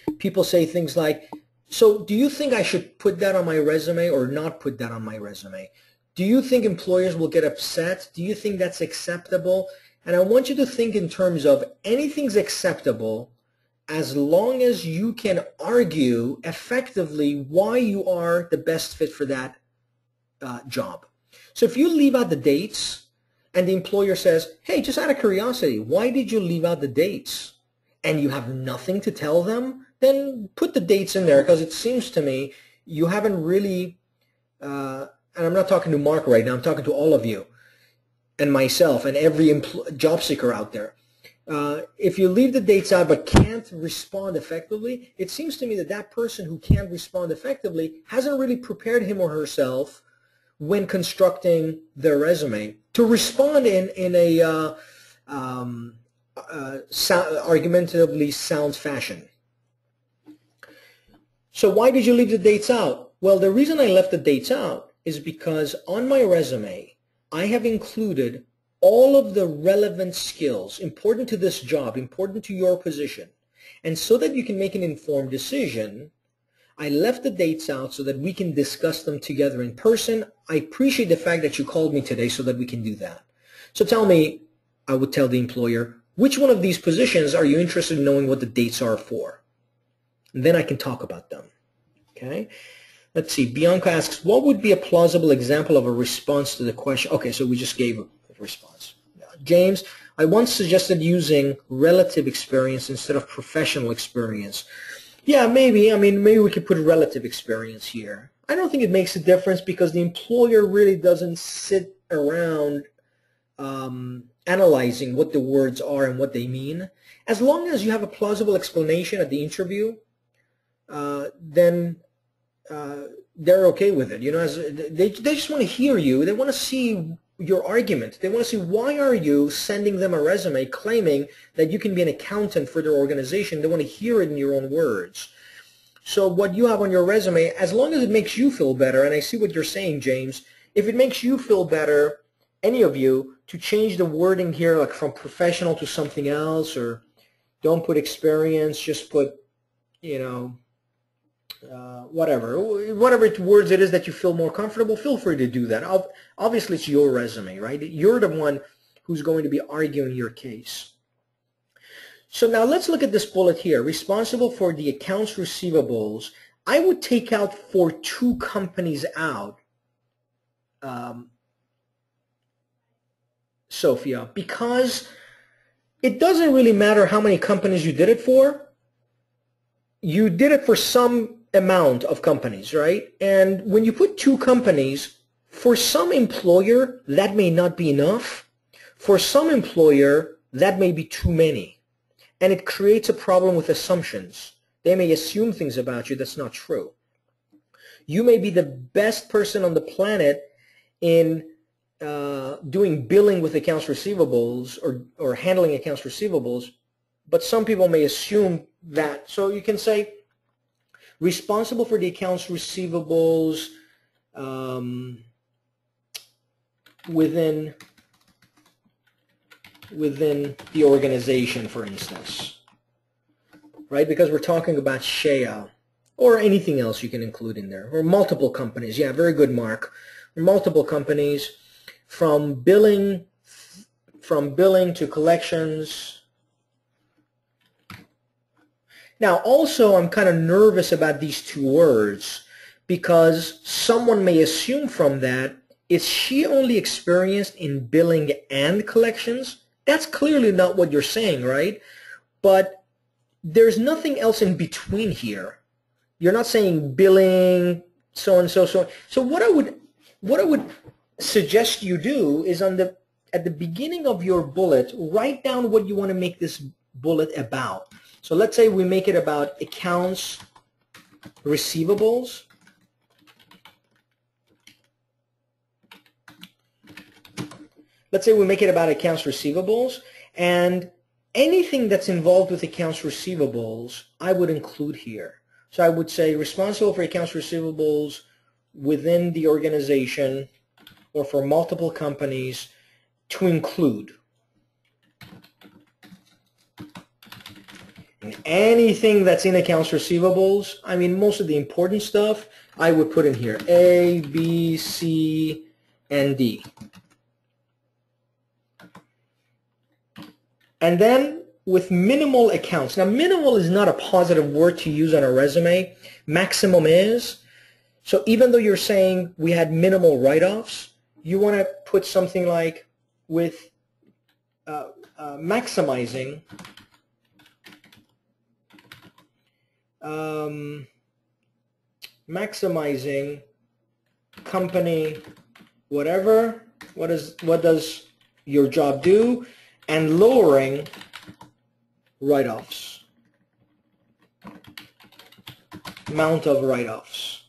things like, so do you think I should put that on my resume or not put that on my resume? Do you think employers will get upset? Do you think that's acceptable? And I want you to think in terms of anything's acceptable as long as you can argue effectively why you are the best fit for that job. So if you leave out the dates and the employer says, hey, just out of curiosity, why did you leave out the dates? And you have nothing to tell them, then put the dates in there, because it seems to me you haven't really, and I'm not talking to Mark right now, I'm talking to all of you and myself and every job seeker out there. If you leave the dates out but can't respond effectively, it seems to me that that person who can't respond effectively hasn't really prepared him or herself when constructing their resume to respond in a argumentatively sound fashion. So why did you leave the dates out? Well, the reason I left the dates out is because on my resume, I have included all of the relevant skills important to this job, important to your position. And so that you can make an informed decision, I left the dates out so that we can discuss them together in person. I appreciate the fact that you called me today so that we can do that. So tell me, I would tell the employer, which one of these positions are you interested in knowing what the dates are for? and then I can talk about them. Okay. Let's see. Bianca asks, what would be a plausible example of a response to the question? Okay, so we just gave a response. James, I once suggested using relative experience instead of professional experience. Yeah, maybe. I mean, maybe we could put relative experience here. I don't think it makes a difference because the employer really doesn't sit around analyzing what the words are and what they mean. As long as you have a plausible explanation at the interview, then they're okay with it. You know, they just want to hear you. They want to see your argument. They want to see why are you sending them a resume claiming that you can be an accountant for their organization. They want to hear it in your own words. So what you have on your resume, as long as it makes you feel better, and I see what you're saying, James, if it makes you feel better, any of you, to change the wording here like from professional to something else, or don't put experience, just put, you know, whatever words it is that you feel more comfortable, feel free to do that. Obviously, it's your resume, right? You're the one who's going to be arguing your case. So now let's look at this bullet here. Responsible for the accounts receivables. I would take out for 2 companies out, Sophia, because it doesn't really matter how many companies you did it for. You did it for some amount of companies, right? And when you put 2 companies, for some employer, that may not be enough. For some employer, that may be too many. And it creates a problem with assumptions. They may assume things about you that's not true. You may be the best person on the planet in doing billing with accounts receivables or handling accounts receivables, but some people may assume that. So you can say, responsible for the accounts receivables within the organization, for instance, right? Because we're talking about Shea or anything else you can include in there, or multiple companies. Yeah, very good, Mark. Multiple companies, from billing to collections. Now, also, I'm kind of nervous about these 2 words because someone may assume from that, is she only experienced in billing and collections? That's clearly not what you're saying, right? But there's nothing else in between here. You're not saying billing, so and so, so. So what I would suggest you do is at the beginning of your bullet, write down what you want to make this bullet about. So let's say we make it about accounts receivables. Let's say we make it about accounts receivables, and anything that's involved with accounts receivables, I would include here. So I would say responsible for accounts receivables within the organization or for multiple companies to include. And anything that's in accounts receivables, I mean, most of the important stuff, I would put in here, A, B, C, and D. And then with minimal accounts. Now, minimal is not a positive word to use on a resume. Maximum is. So even though you're saying we had minimal write-offs, you want to put something like with maximizing maximizing company whatever. What does your job do? And lowering write-offs, amount of write-offs.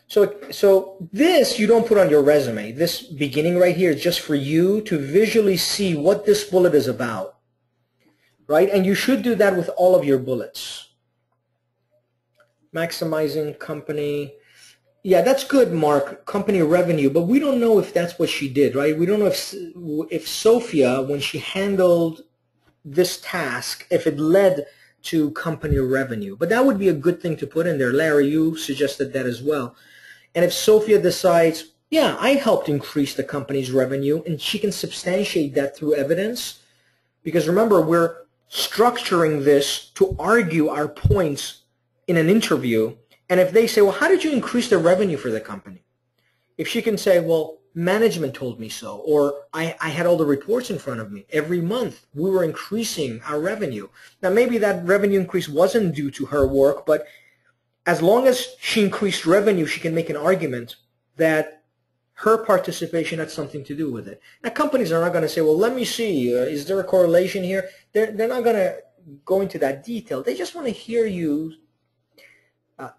So this you don't put on your resume. This beginning right here is just for you to visually see what this bullet is about, right? And you should do that with all of your bullets. Maximizing company. Yeah, that's good, Mark, company revenue, but we don't know if that's what she did, right? We don't know if Sophia, when she handled this task, if it led to company revenue. But that would be a good thing to put in there. Larry, you suggested that as well. And if Sophia decides, yeah, I helped increase the company's revenue, and she can substantiate that through evidence, because remember, we're structuring this to argue our points in an interview. And if they say, well, how did you increase the revenue for the company? If she can say, well, management told me so, or I had all the reports in front of me. Every month we were increasing our revenue. Now maybe that revenue increase wasn't due to her work, but as long as she increased revenue, she can make an argument that her participation had something to do with it. Now companies are not going to say, well, let me see, is there a correlation here? They're not going to go into that detail. They just want to hear you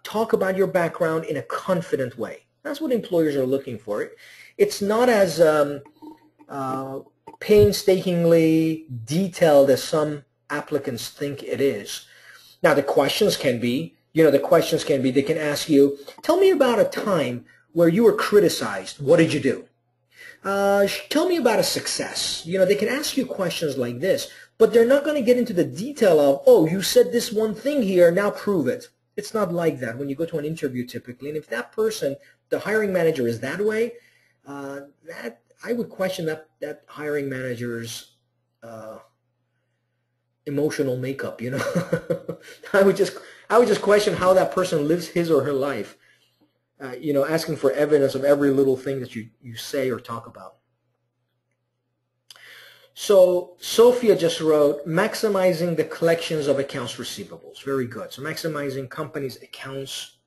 talk about your background in a confident way. That's what employers are looking for. It's not as painstakingly detailed as some applicants think it is. Now the questions can be, they can ask you, tell me about a time where you were criticized. What did you do? Tell me about a success. They can ask you questions like this, but they're not going to get into the detail of, oh, you said this one thing here, now prove it. It's not like that when you go to an interview typically. And if that person, the hiring manager, is that way, that I would question that hiring manager's emotional makeup. I would just question how that person lives his or her life. Asking for evidence of every little thing that you say or talk about. So Sophia just wrote, maximizing the collections of accounts receivables. Very good. So maximizing companies' accounts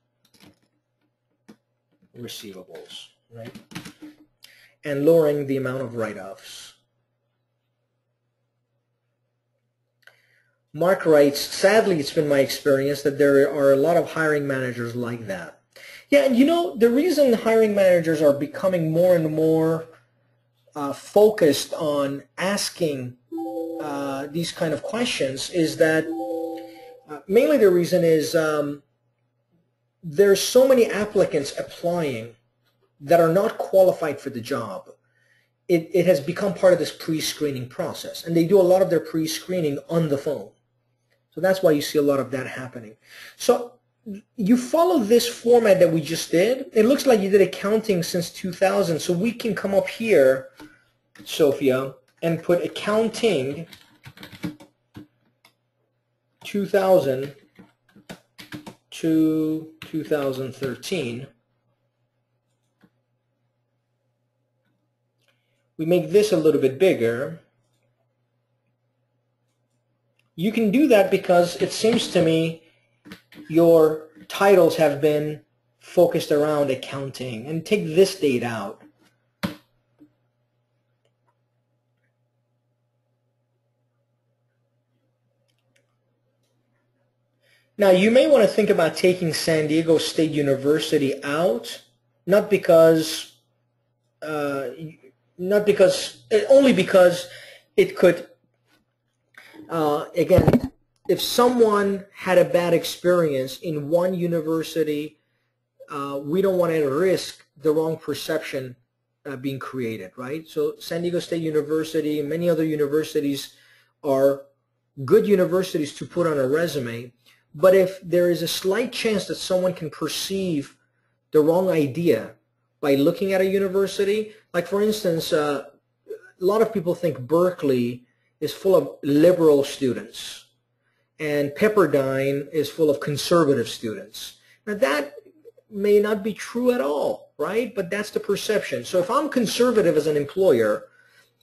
receivables, right? And lowering the amount of write-offs. Mark writes, sadly, it's been my experience that there are a lot of hiring managers like that. Yeah, and the reason hiring managers are becoming more and more focused on asking these kind of questions is that mainly the reason is there's so many applicants applying that are not qualified for the job. It has become part of this pre-screening process, and they do a lot of their pre-screening on the phone. So that's why you see a lot of that happening. So you follow this format that we just did. It looks like you did accounting since 2000, so we can come up here, Sophia, and put accounting 2000 to 2013. We make this a little bit bigger. You can do that because it seems to me your titles have been focused around accounting. And take this date out. Now you may want to think about taking San Diego State University out, only because it could, again, if someone had a bad experience in one university, we don't want to risk the wrong perception being created, right? So San Diego State University and many other universities are good universities to put on a resume, but if there is a slight chance that someone can perceive the wrong idea by looking at a university, like for instance, a lot of people think Berkeley is full of liberal students and Pepperdine is full of conservative students. Now that may not be true at all, right? But that's the perception. So if I'm conservative as an employer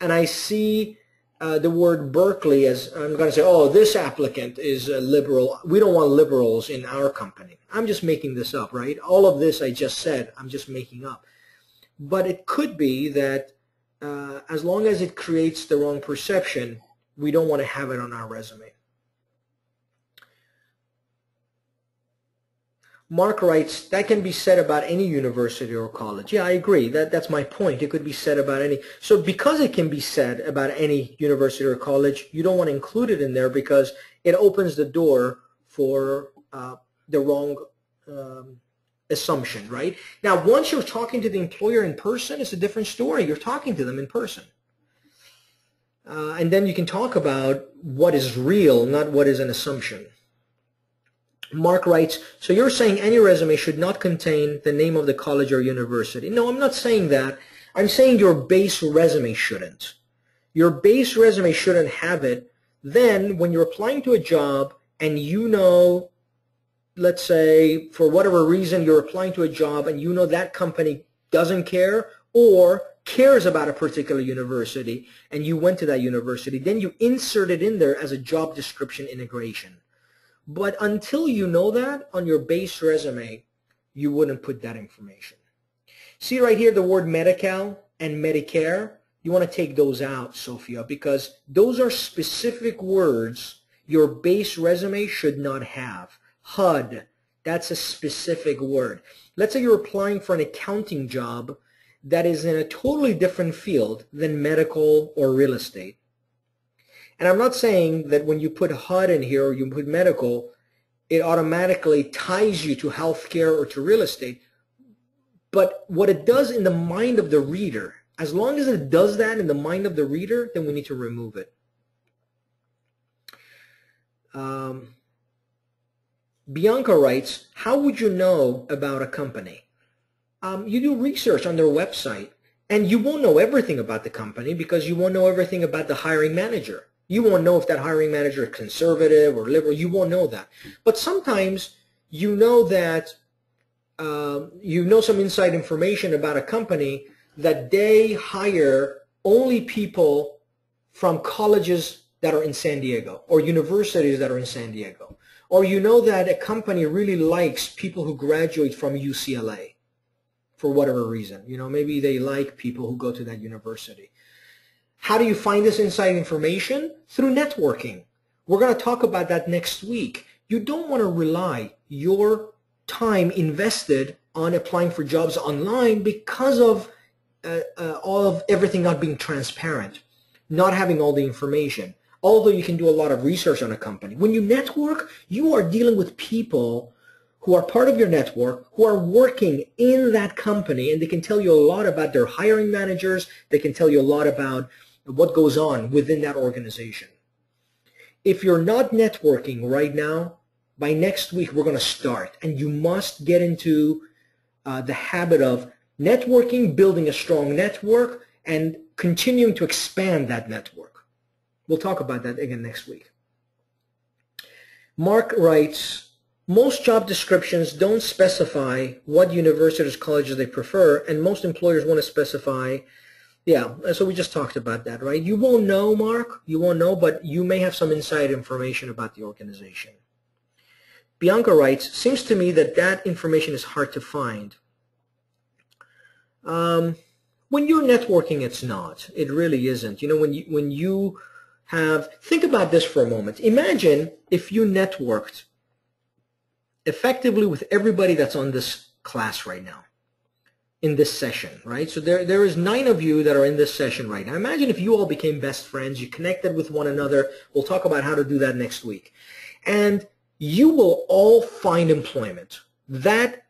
and I see the word Berkeley, as I'm going to say, oh, this applicant is a liberal. We don't want liberals in our company. I'm just making this up, right? All of this I just said, I'm just making up. But it could be that as long as it creates the wrong perception, we don't want to have it on our resume. Mark writes, that can be said about any university or college. Yeah, I agree. That's my point. It could be said about any. So because it can be said about any university or college, you don't want to include it in there because it opens the door for the wrong assumption, right? Now, once you're talking to the employer in person, it's a different story. You're talking to them in person. And then you can talk about what is real, not what is an assumption. Mark writes, so you're saying any resume should not contain the name of the college or university. No, I'm not saying that. I'm saying your base resume shouldn't. Your base resume shouldn't have it Then when you're applying to a job and you know, let's say for whatever reason you're applying to a job and you know that company doesn't care or cares about a particular university and you went to that university, then you insert it in there as a job description integration. But until you know that on your base resume, you wouldn't put that information. See right here the word Medi-Cal and Medicare? You want to take those out, Sophia, because those are specific words your base resume should not have. HUD, that's a specific word. Let's say you're applying for an accounting job that is in a totally different field than medical or real estate. And I'm not saying that when you put HUD in here or you put medical, it automatically ties you to healthcare or to real estate. But what it does in the mind of the reader, as long as it does that in the mind of the reader, then we need to remove it. Bianca writes, how would you know about a company? You do research on their website, and you won't know everything about the company because you won't know everything about the hiring manager. You won't know if that hiring manager is conservative or liberal. You won't know that. But sometimes you know that you know some inside information about a company that they hire only people from colleges that are in San Diego or universities that are in San Diego. Or you know that a company really likes people who graduate from UCLA for whatever reason. You know, maybe they like people who go to that university. How do you find this inside information? Through networking. We're going to talk about that next week. You don't want to rely your time invested on applying for jobs online because of all of everything not being transparent, not having all the information. Although you can do a lot of research on a company. When you network, you are dealing with people who are part of your network, who are working in that company, and they can tell you a lot about their hiring managers. They can tell you a lot about what goes on within that organization. If you're not networking right now, by next week we're going to start, and you must get into the habit of networking, building a strong network, and continuing to expand that network. We'll talk about that again next week. Mark writes, most job descriptions don't specify what universities, colleges they prefer, and most employers want to specify, yeah, so we just talked about that, right? You won't know, Mark, you won't know, but you may have some inside information about the organization. Bianca writes, seems to me that that information is hard to find. When you're networking, it's not. It really isn't. You know, when you have, think about this for a moment. Imagine if you networked effectively with everybody that's on this class right now, in this session, right? So there is 9 of you that are in this session right now. Imagine if you all became best friends, you connected with one another. We'll talk about how to do that next week. And you will all find employment. That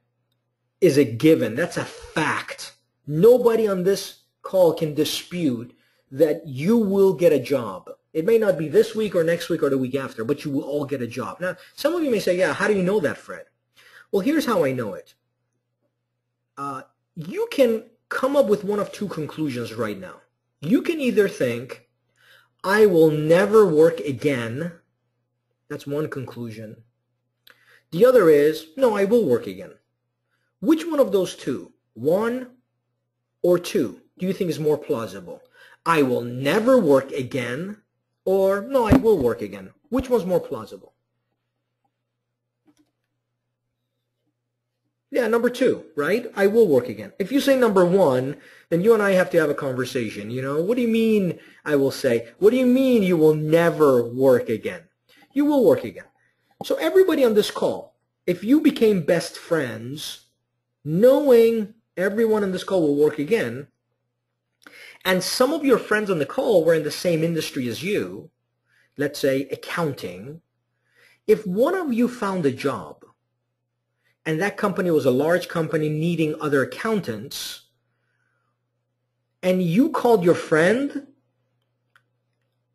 is a given. That's a fact. Nobody on this call can dispute that you will get a job. It may not be this week or next week or the week after, but you will all get a job. Now, some of you may say, yeah, how do you know that, Fred? Well, here's how I know it. You can come up with one of 2 conclusions right now. You can either think, I will never work again. That's one conclusion. The other is, no, I will work again. Which one of those 2, 1 or 2, do you think is more plausible? I will never work again, or no, I will work again. Which one's more plausible? Yeah, number 2, right? I will work again. If you say number 1, then you and I have to have a conversation. You know, what do you mean, I will say? What do you mean you will never work again? You will work again. So everybody on this call, if you became best friends, knowing everyone on this call will work again, and some of your friends on the call were in the same industry as you, let's say accounting, if one of you found a job and that company was a large company needing other accountants, and you called your friend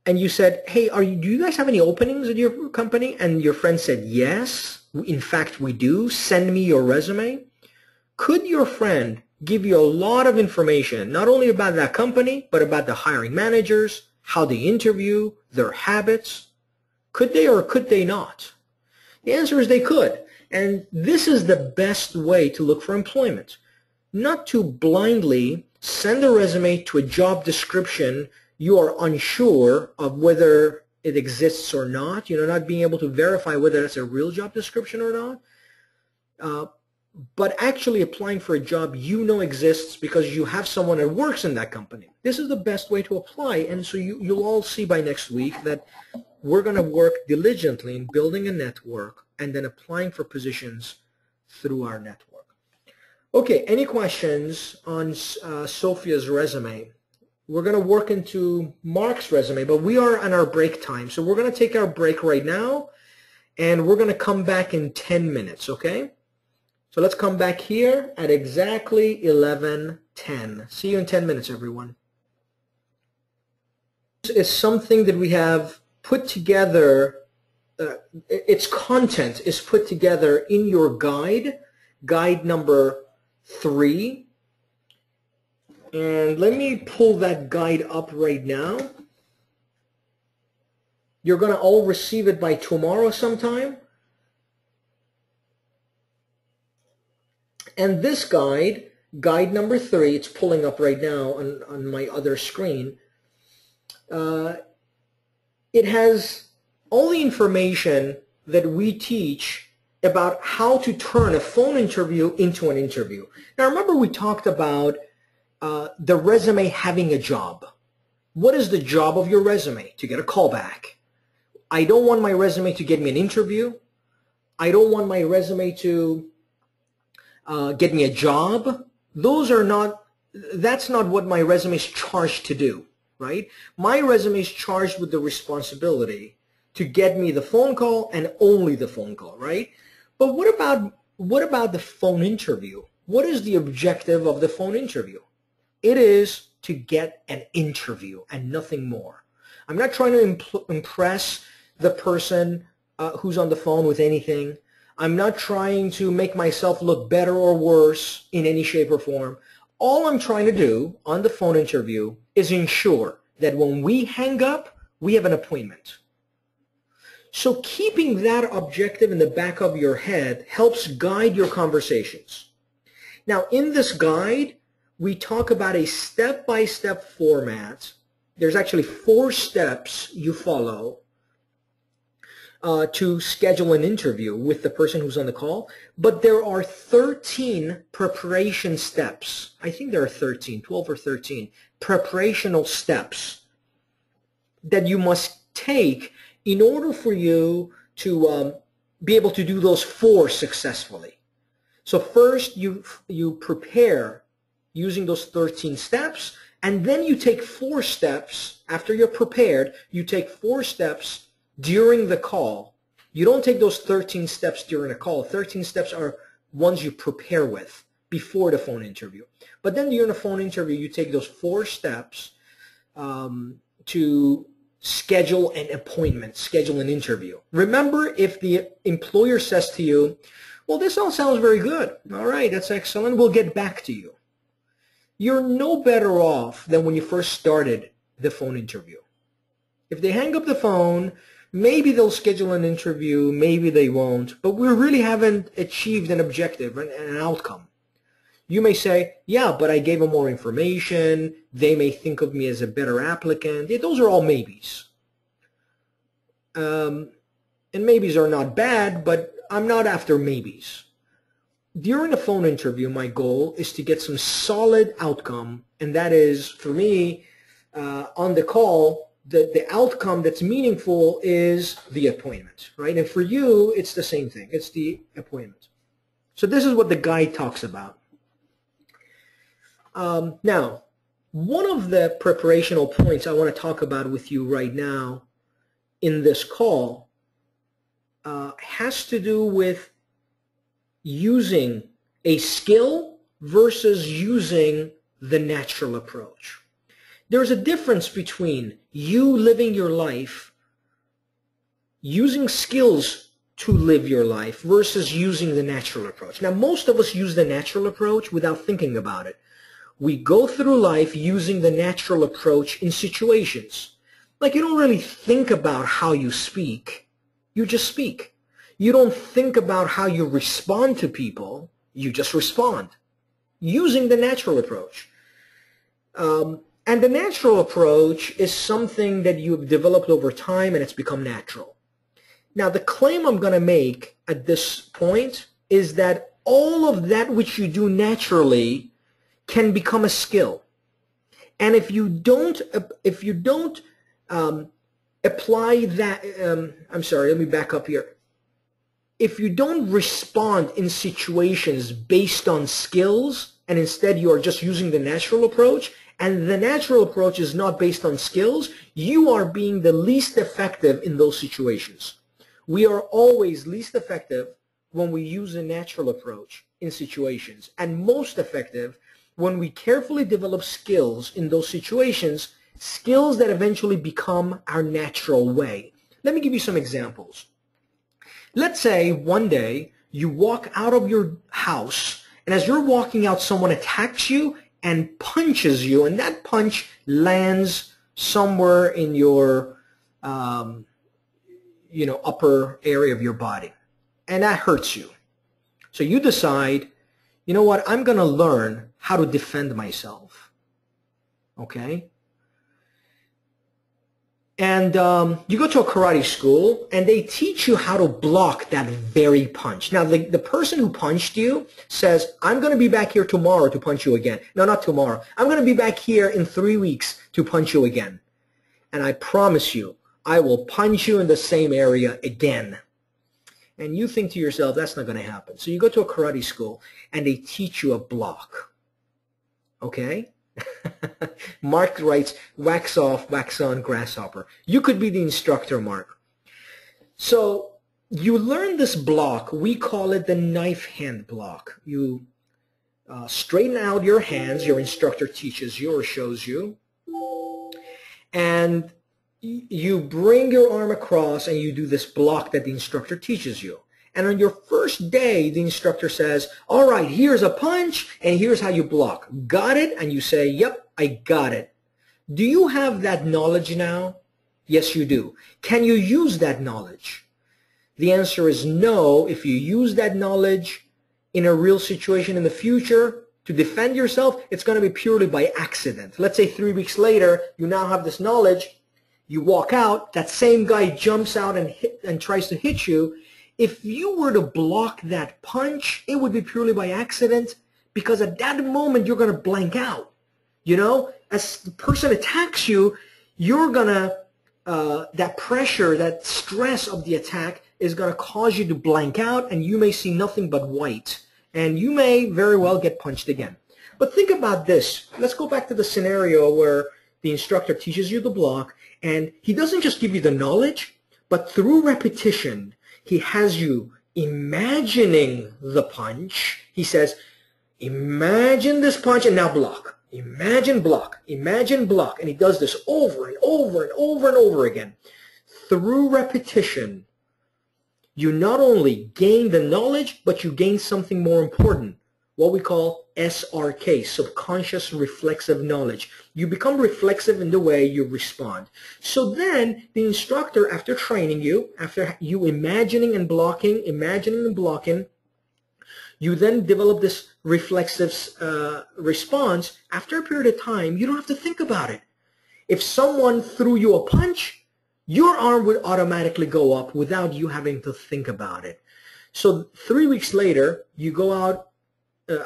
and you said, hey, do you guys have any openings at your company? And your friend said, yes, in fact we do, send me your resume. Could your friend give you a lot of information, not only about that company, but about the hiring managers, how they interview, their habits? Could they or could they not? The answer is they could. And this is the best way to look for employment. Not to blindly send a resume to a job description you are unsure of whether it exists or not, not being able to verify whether it's a real job description or not, but actually applying for a job exists because you have someone that works in that company. This is the best way to apply, and so you'll all see by next week that we're going to work diligently in building a network and then applying for positions through our network. Okay, any questions on Sophia's resume? We're going to work into Mark's resume, but we are on our break time. So we're going to take our break right now, and we're going to come back in 10 minutes, okay? So let's come back here at exactly 11:10. See you in 10 minutes, everyone. This is something that we have put together. Its content is put together in your guide number 3. And let me pull that guide up right now. You're going to all receive it by tomorrow sometime. And this guide number 3, it's pulling up right now on my other screen. It has all the information that we teach about how to turn a phone interview into an interview. Now remember, we talked about the resume having a job. What is the job of your resume? To get a call back. I don't want my resume to get me an interview. I don't want my resume to get me a job. That's not what my resume is charged to do, right? My resume is charged with the responsibility to get me the phone call and only the phone call, right? But what about the phone interview? What is the objective of the phone interview? It is to get an interview and nothing more. I'm not trying to impress the person who's on the phone with anything. I'm not trying to make myself look better or worse in any shape or form. All I'm trying to do on the phone interview is ensure that when we hang up, we have an appointment. So keeping that objective in the back of your head helps guide your conversations. Now, in this guide, we talk about a step-by-step format. There's actually 4 steps you follow to schedule an interview with the person who's on the call, but there are 13 preparation steps. I think there are 12 or 13 preparational steps that you must take in order for you to be able to do those 4 successfully. So first you prepare using those 13 steps, and then you take 4 steps after you're prepared. You take 4 steps during the call. You don't take those 13 steps during a call. 13 steps are ones you prepare with before the phone interview. But then during the phone interview, you take those 4 steps to schedule an appointment, schedule an interview. Remember, if the employer says to you, well, this all sounds very good. All right, that's excellent. We'll get back to you. You're no better off than when you first started the phone interview. If they hang up the phone, maybe they'll schedule an interview, maybe they won't, but we really haven't achieved an objective and an outcome. You may say, yeah, but I gave them more information. They may think of me as a better applicant. Those are all maybes. And maybes are not bad, but I'm not after maybes. During a phone interview, my goal is to get some solid outcome, and that is, for me, on the call, the outcome that's meaningful is the appointment, right? And for you, it's the same thing. It's the appointment. So this is what the guide talks about. Now, one of the preparational points I want to talk about with you right now in this call has to do with using a skill versus using the natural approach. There's a difference between you living your life, using skills to live your life, versus using the natural approach. Now, most of us use the natural approach without thinking about it. We go through life using the natural approach in situations. Like, you don't really think about how you speak. You just speak. You don't think about how you respond to people. You just respond using the natural approach. And the natural approach is something that you've developed over time and it's become natural. Now, the claim I'm going to make at this point is that all of that which you do naturally can become a skill. And if you don't apply that, I'm sorry, let me back up here. If you don't respond in situations based on skills, and instead you are just using the natural approach, and the natural approach is not based on skills, you are being the least effective in those situations. We are always least effective when we use a natural approach in situations, and most effective when we carefully develop skills in those situations, skills that eventually become our natural way. Let me give you some examples. Let's say one day you walk out of your house, and as you're walking out, someone attacks you and punches you, and that punch lands somewhere in your upper area of your body, and that hurts you. So you decide, you know what, I'm going to learn how to defend myself. Okay? And you go to a karate school, and they teach you how to block that very punch. Now, the person who punched you says, I'm going to be back here tomorrow to punch you again. No, not tomorrow. I'm going to be back here in 3 weeks to punch you again. And I promise you, I will punch you in the same area again. And you think to yourself, that's not going to happen. So you go to a karate school, and they teach you a block. Okay? Mark writes, wax off, wax on, grasshopper. You could be the instructor, Mark. So you learn this block. We call it the knife hand block. You straighten out your hands. Your instructor teaches you or shows you. And you bring your arm across and you do this block that the instructor teaches you. And on your first day, the instructor says, all right, here's a punch, and here's how you block. Got it? And you say, yep, I got it. Do you have that knowledge now? Yes, you do. Can you use that knowledge? The answer is no. If you use that knowledge in a real situation in the future to defend yourself, it's going to be purely by accident. Let's say 3 weeks later, you now have this knowledge. You walk out, that same guy jumps out and tries to hit you. If you were to block that punch, it would be purely by accident, because at that moment you're going to blank out. You know, as the person attacks you, you're going to, that pressure, that stress of the attack is going to cause you to blank out, and you may see nothing but white. And you may very well get punched again. But think about this. Let's go back to the scenario where the instructor teaches you the block, and he doesn't just give you the knowledge, but through repetition, he has you imagining the punch. He says, imagine this punch and now block. Imagine block. Imagine block. And he does this over and over and over and over again. Through repetition, you not only gain the knowledge, but you gain something more important, what we call SRK, subconscious reflexive knowledge. You become reflexive in the way you respond. So then the instructor, after training you, after you imagining and blocking, you then develop this reflexive response. After a period of time, you don't have to think about it. If someone threw you a punch, your arm would automatically go up without you having to think about it. So 3 weeks later, you go out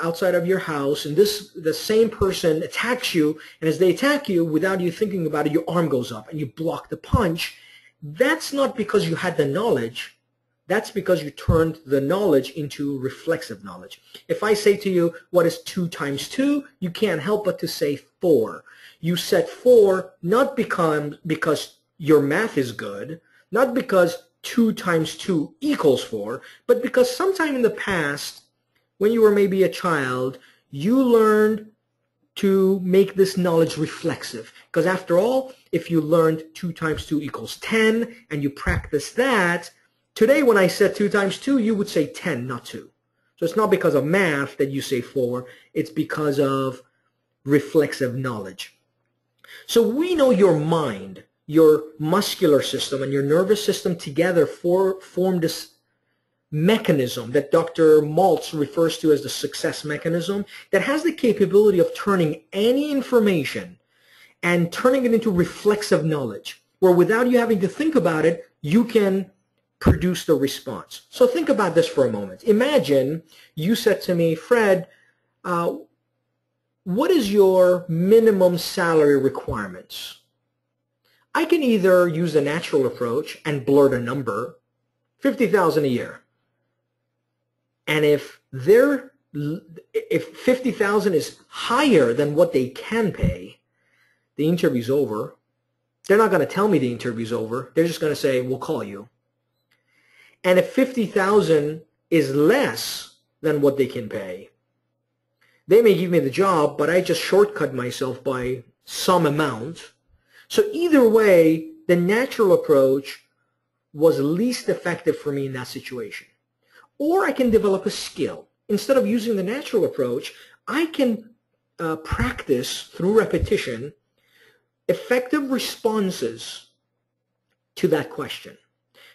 outside of your house, and the same person attacks you, and as they attack you, without you thinking about it, your arm goes up and you block the punch. That's not because you had the knowledge. That's because you turned the knowledge into reflexive knowledge. If I say to you, what is 2 times 2? You can't help but to say 4. You said 4 not because your math is good, not because 2 times 2 equals 4, but because sometime in the past, when you were maybe a child, you learned to make this knowledge reflexive. Because after all, if you learned 2 times 2 equals 10, and you practice that, today when I said 2 times 2, you would say 10, not 2. So it's not because of math that you say 4, it's because of reflexive knowledge. So we know your mind. your muscular system and your nervous system together form this mechanism that Dr. Maltz refers to as the success mechanism that has the capability of turning any information and turning it into reflexive knowledge, where without you having to think about it, you can produce the response. So think about this for a moment. Imagine you said to me, Fred, what is your minimum salary requirements? I can either use the natural approach and blurt a number, $50,000 a year. And if 50,000 is higher than what they can pay, the interview's over. They're not going to tell me the interview's over. They're just going to say, we'll call you. And if 50,000 is less than what they can pay, they may give me the job, but I just shortcut myself by some amount. So either way, the natural approach was least effective for me in that situation. Or I can develop a skill. Instead of using the natural approach, I can practice through repetition effective responses to that question.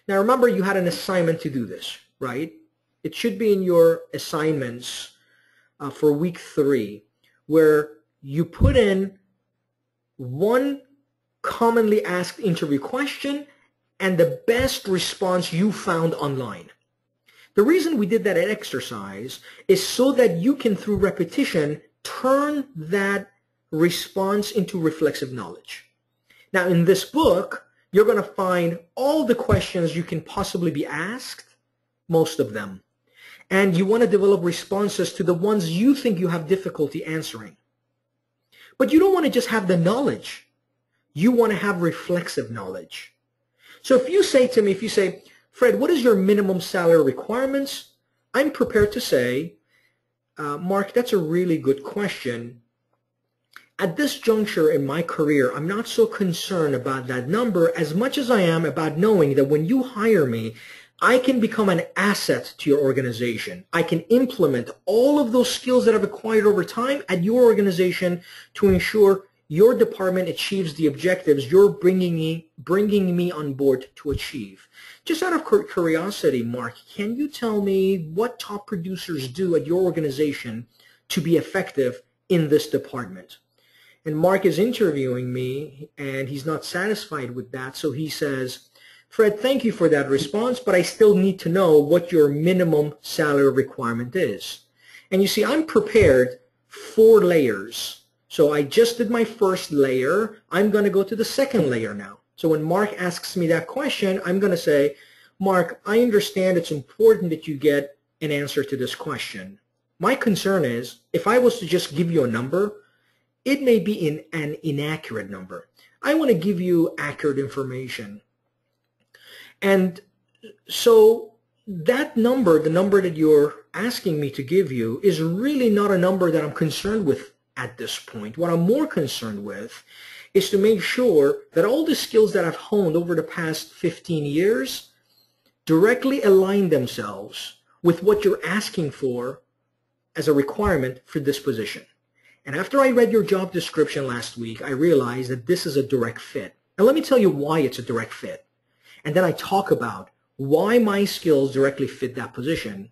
Now remember, you had an assignment to do this, right? It should be in your assignments for week 3, where you put in one commonly asked interview question and the best response you found online. The reason we did that exercise is so that you can, through repetition, turn that response into reflexive knowledge. Now, in this book, you're going to find all the questions you can possibly be asked, most of them. And you want to develop responses to the ones you think you have difficulty answering. But you don't want to just have the knowledge. You want to have reflexive knowledge. So if you say to me, Fred, what is your minimum salary requirements? I'm prepared to say, Mark, that's a really good question. At this juncture in my career, I'm not so concerned about that number as much as I am about knowing that when you hire me, I can become an asset to your organization. I can implement all of those skills that I've acquired over time at your organization to ensure your department achieves the objectives you're bringing me on board to achieve. Just out of curiosity, Mark, can you tell me what top producers do at your organization to be effective in this department? And Mark is interviewing me, and he's not satisfied with that, so he says, Fred, thank you for that response, but I still need to know what your minimum salary requirement is. And you see, I'm prepared 4 layers. So I just did my first layer. I'm going to go to the second layer now. So when Mark asks me that question, I'm going to say, Mark, I understand it's important that you get an answer to this question. My concern is, if I was to just give you a number, it may be an inaccurate number. I want to give you accurate information. And so that number, the number that you're asking me to give you, is really not a number that I'm concerned with at this point. What I'm more concerned with is to make sure that all the skills that I've honed over the past 15 years directly align themselves with what you're asking for as a requirement for this position. And after I read your job description last week, I realized that this is a direct fit. And let me tell you why it's a direct fit. And then I talk about why my skills directly fit that position.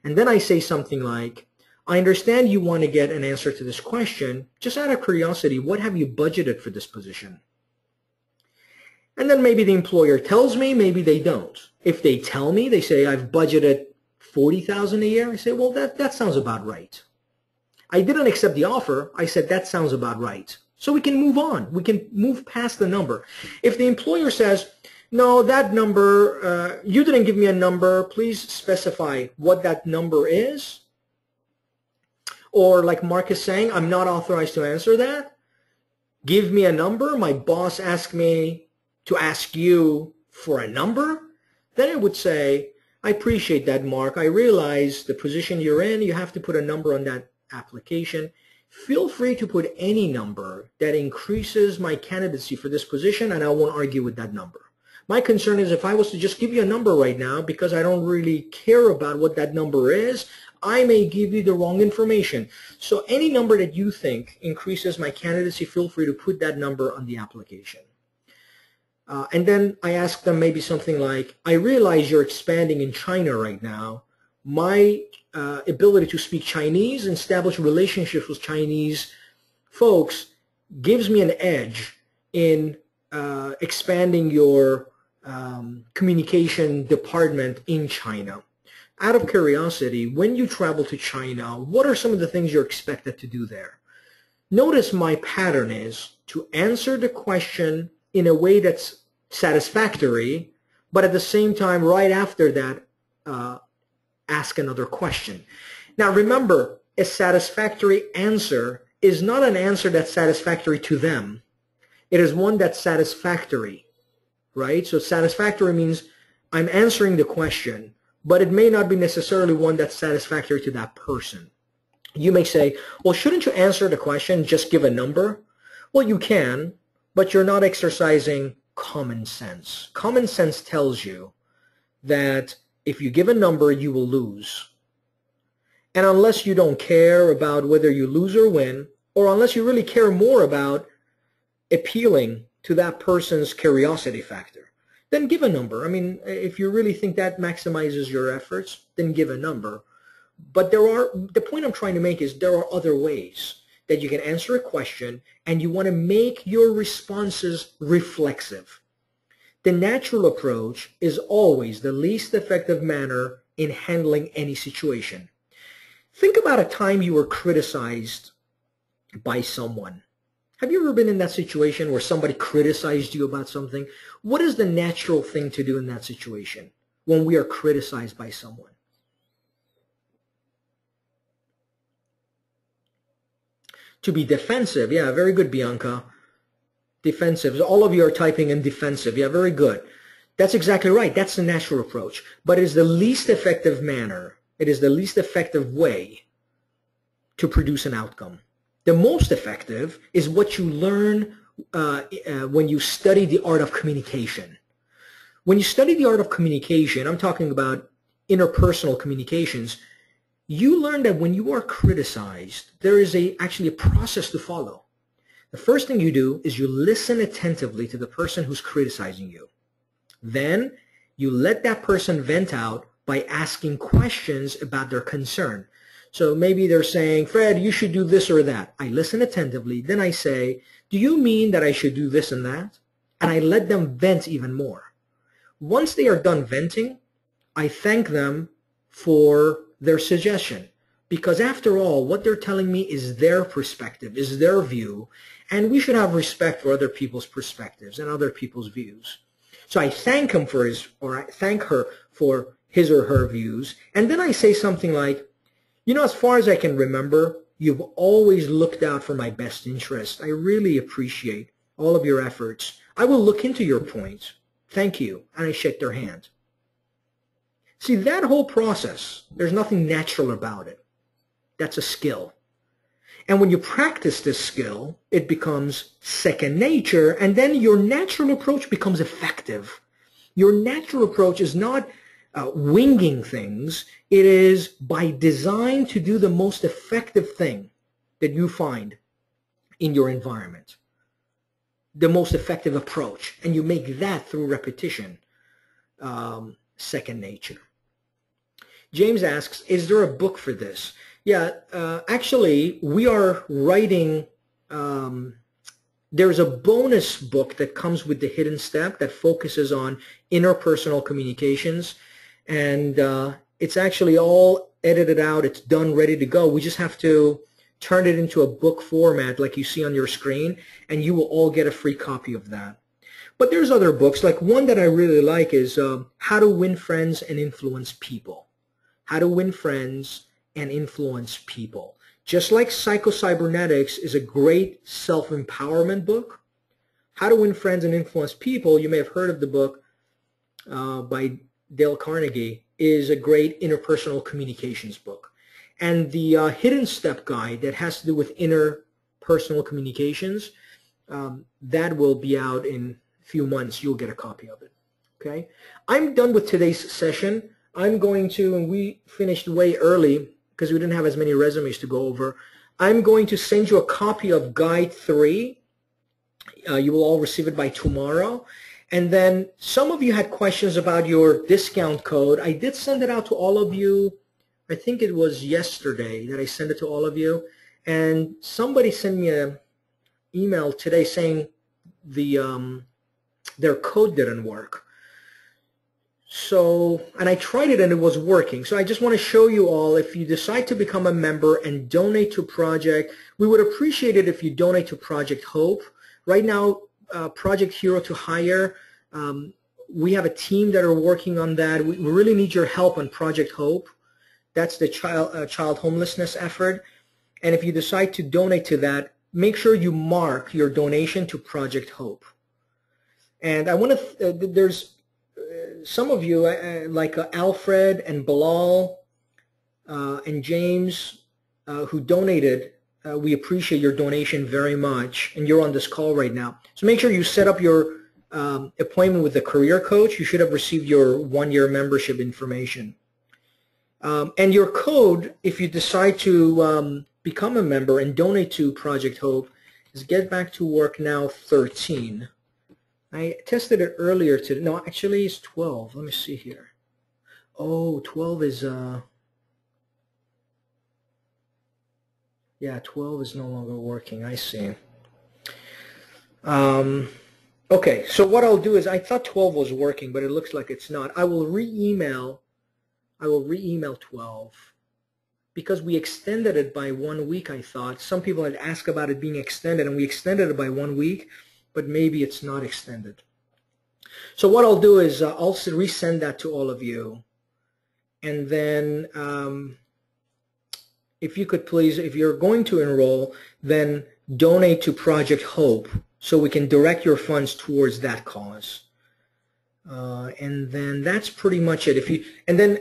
And then I say something like, I understand you want to get an answer to this question. Just out of curiosity, what have you budgeted for this position? And then maybe the employer tells me, maybe they don't. If they tell me, they say, I've budgeted $40,000 a year. I say, well, that sounds about right. I didn't accept the offer. I said, that sounds about right. So we can move on. We can move past the number. If the employer says, no, that number, you didn't give me a number, please specify what that number is. Or like Mark is saying, I'm not authorized to answer that. Give me a number. My boss asked me to ask you for a number. Then I would say, I appreciate that, Mark. I realize the position you're in, you have to put a number on that application. Feel free to put any number that increases my candidacy for this position, and I won't argue with that number. My concern is if I was to just give you a number right now because I don't really care about what that number is, I may give you the wrong information. So any number that you think increases my candidacy, feel free to put that number on the application. And then I ask them maybe something like, I realize you're expanding in China right now. My ability to speak Chinese and establish relationships with Chinese folks gives me an edge in expanding your communication department in China. Out of curiosity, when you travel to China, what are some of the things you're expected to do there? Notice my pattern is to answer the question in a way that's satisfactory, but at the same time, right after that, ask another question. Now remember, a satisfactory answer is not an answer that's satisfactory to them. It is one that's satisfactory, right? So satisfactory means I'm answering the question, but it may not be necessarily one that's satisfactory to that person. You may say, well, shouldn't you answer the question, just give a number? Well, you can, but you're not exercising common sense. Common sense tells you that if you give a number, you will lose. And unless you don't care about whether you lose or win, or unless you really care more about appealing to that person's curiosity factor, then give a number. I mean, if you really think that maximizes your efforts, then give a number. But the point I'm trying to make is there are other ways that you can answer a question, and you want to make your responses reflexive. The natural approach is always the least effective manner in handling any situation. Think about a time you were criticized by someone. Have you ever been in that situation where somebody criticized you about something? What is the natural thing to do in that situation when we are criticized by someone? To be defensive. Yeah, very good, Bianca. Defensive. All of you are typing in defensive. Yeah, very good. That's exactly right. That's the natural approach. But it is the least effective manner. It is the least effective way to produce an outcome. The most effective is what you learn when you study the art of communication. When you study the art of communication, I'm talking about interpersonal communications, you learn that when you are criticized, there is actually a process to follow. The first thing you do is you listen attentively to the person who's criticizing you. Then you let that person vent out by asking questions about their concern. So maybe they're saying, Fred, you should do this or that. I listen attentively. Then I say, do you mean that I should do this and that? And I let them vent even more. Once they are done venting, I thank them for their suggestion, because after all, what they're telling me is their perspective, is their view, and we should have respect for other people's perspectives and other people's views. So I thank him for I thank her for his or her views, and then I say something like, you know, as far as I can remember, you've always looked out for my best interest. I really appreciate all of your efforts. I will look into your points. Thank you. And I shake their hand. See, that whole process, there's nothing natural about it. That's a skill. And when you practice this skill, it becomes second nature, and then your natural approach becomes effective. Your natural approach is not winging things. It is by design to do the most effective thing that you find in your environment. The most effective approach. And you make that through repetition. Second nature. James asks, is there a book for this? Yeah, actually, we are writing, there's a bonus book that comes with the hidden step that focuses on interpersonal communications, and it's actually all edited out. It's done, ready to go. We just have to turn it into a book format like you see on your screen, and you will all get a free copy of that. But there's other books, like one that I really like is How to Win Friends and Influence People. How to Win Friends and Influence People. Just like Psycho-Cybernetics is a great self-empowerment book, How to Win Friends and Influence People, you may have heard of the book by Dale Carnegie, is a great interpersonal communications book. And the Hidden Step Guide that has to do with interpersonal communications, that will be out in a few months. You'll get a copy of it. Okay? I'm done with today's session. I'm going to, and we finished way early because we didn't have as many resumes to go over. I'm going to send you a copy of Guide 3. You will all receive it by tomorrow. And then some of you had questions about your discount code. I did send it out to all of you. I think it was yesterday that I sent it to all of you. And somebody sent me an email today saying their code didn't work. So, and I tried it and it was working. So I just want to show you all, if you decide to become a member and donate to Project, we would appreciate it if you donate to Project Hope. Right now, Project Hero to Hire, we have a team that are working on that. We really need your help on Project Hope. That's the child homelessness effort. And if you decide to donate to that, make sure you mark your donation to Project Hope. And I want to, there's some of you, like Alfred and Bilal and James, who donated. We appreciate your donation very much, and you're on this call right now. So make sure you set up your appointment with the career coach. You should have received your one-year membership information. And your code, if you decide to become a member and donate to Project Hope, is Get Back to Work Now 13. I tested it earlier today. No, actually it's 12. Let me see here. Oh, 12 is, yeah, 12 is no longer working. I see. Okay, so what I'll do is, I thought 12 was working, but it looks like it's not. I will re-email 12 because we extended it by 1 week, I thought. Some people had asked about it being extended, and we extended it by 1 week, but maybe it's not extended. So what I'll do is I'll resend that to all of you. And then if you could please, if you're going to enroll, then donate to Project Hope so we can direct your funds towards that cause. And then that's pretty much it. If you, and then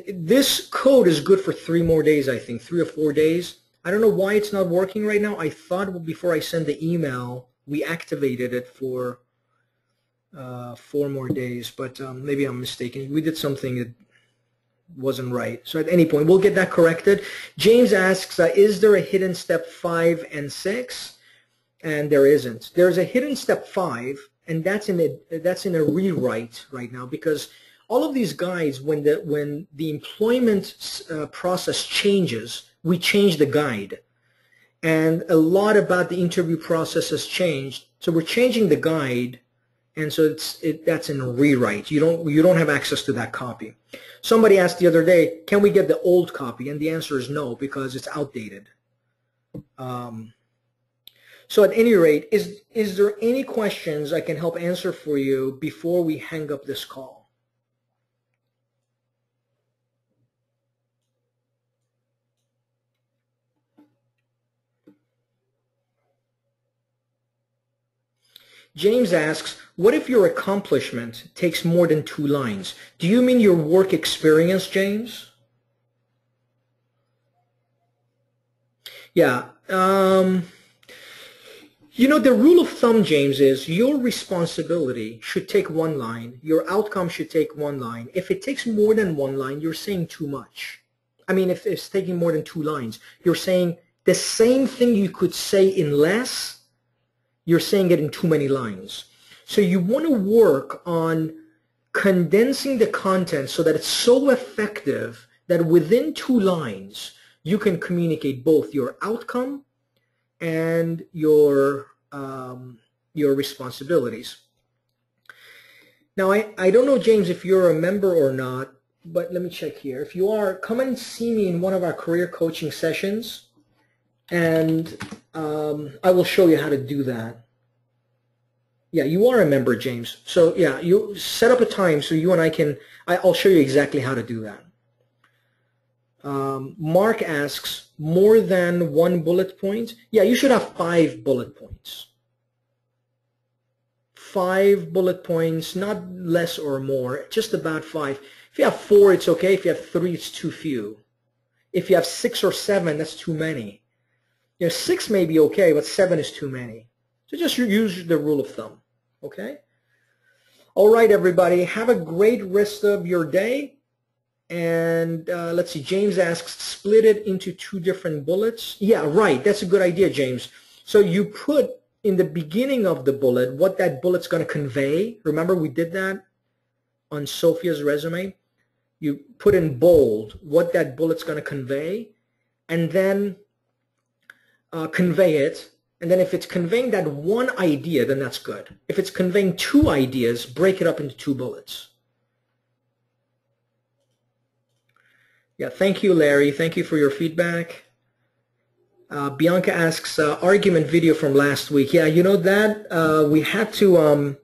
this code is good for 3 more days, I think, 3 or 4 days. I don't know why it's not working right now. I thought before I send the email, we activated it for 4 more days, but maybe I'm mistaken. We did something that wasn't right. So at any point, we'll get that corrected. James asks, is there a hidden step 5 and 6? And there isn't. There's a hidden step 5, and that's in a rewrite right now, because all of these guides, when the employment process changes, we change the guide. And a lot about the interview process has changed. So we're changing the guide, and so that's in a rewrite. You don't have access to that copy. Somebody asked the other day, can we get the old copy? And the answer is no, because it's outdated. So at any rate, is there any questions I can help answer for you before we hang up this call? James asks, what if your accomplishment takes more than 2 lines? Do you mean your work experience, James? Yeah. You know, the rule of thumb, James, is your responsibility should take 1 line. Your outcome should take 1 line. If it takes more than 1 line, you're saying too much. I mean, if it's taking more than 2 lines, you're saying the same thing you could say in less, you're saying it in too many lines. So you want to work on condensing the content so that it's so effective that within 2 lines, you can communicate both your outcome and your responsibilities. Now, I don't know, James, if you're a member or not, but let me check here. If you are, come and see me in one of our career coaching sessions, and I will show you how to do that. Yeah, you are a member, James. So yeah, you set up a time so you and I can, I'll show you exactly how to do that. Mark asks, more than 1 bullet point? Yeah, you should have 5 bullet points. 5 bullet points, not less or more, just about 5. If you have 4, it's okay. If you have 3, it's too few. If you have 6 or 7, that's too many. You know, 6 may be okay, but 7 is too many. So just use the rule of thumb, okay? All right, everybody. Have a great rest of your day. And let's see, James asks, split it into 2 different bullets. Yeah, right. That's a good idea, James. So you put in the beginning of the bullet what that bullet's going to convey. Remember we did that on Sophia's resume? You put in bold what that bullet's going to convey, and then convey it. And then if it's conveying that one idea, then that's good. If it's conveying two ideas, break it up into two bullets. Yeah, thank you, Larry. Thank you for your feedback. Bianca asks, argument video from last week. Yeah, you know that we had to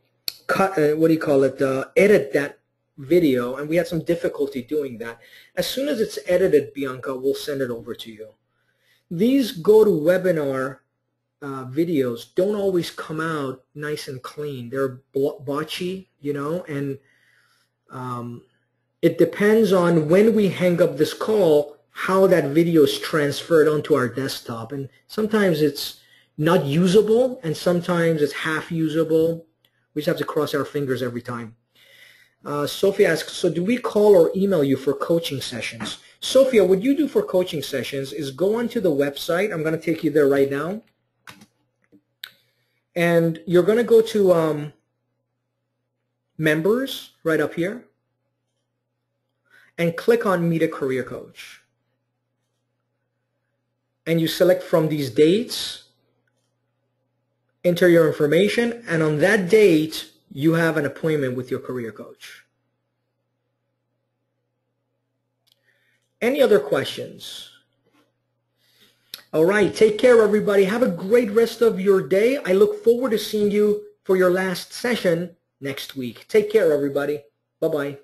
cut, edit that video, and we had some difficulty doing that. As soon as it's edited, Bianca, we'll send it over to you. These GoToWebinar videos don't always come out nice and clean. They're botchy, you know, and it depends on when we hang up this call, how that video is transferred onto our desktop. And sometimes it's not usable, and sometimes it's half usable. We just have to cross our fingers every time. Sophia asks, so do we call or email you for coaching sessions? Sophia, what you do for coaching sessions is go onto the website. I'm going to take you there right now. And you're going to go to members right up here and click on Meet a Career Coach. And you select from these dates, enter your information, and on that date, you have an appointment with your career coach. Any other questions? All right, take care, everybody. Have a great rest of your day. I look forward to seeing you for your last session next week. Take care, everybody. Bye-bye.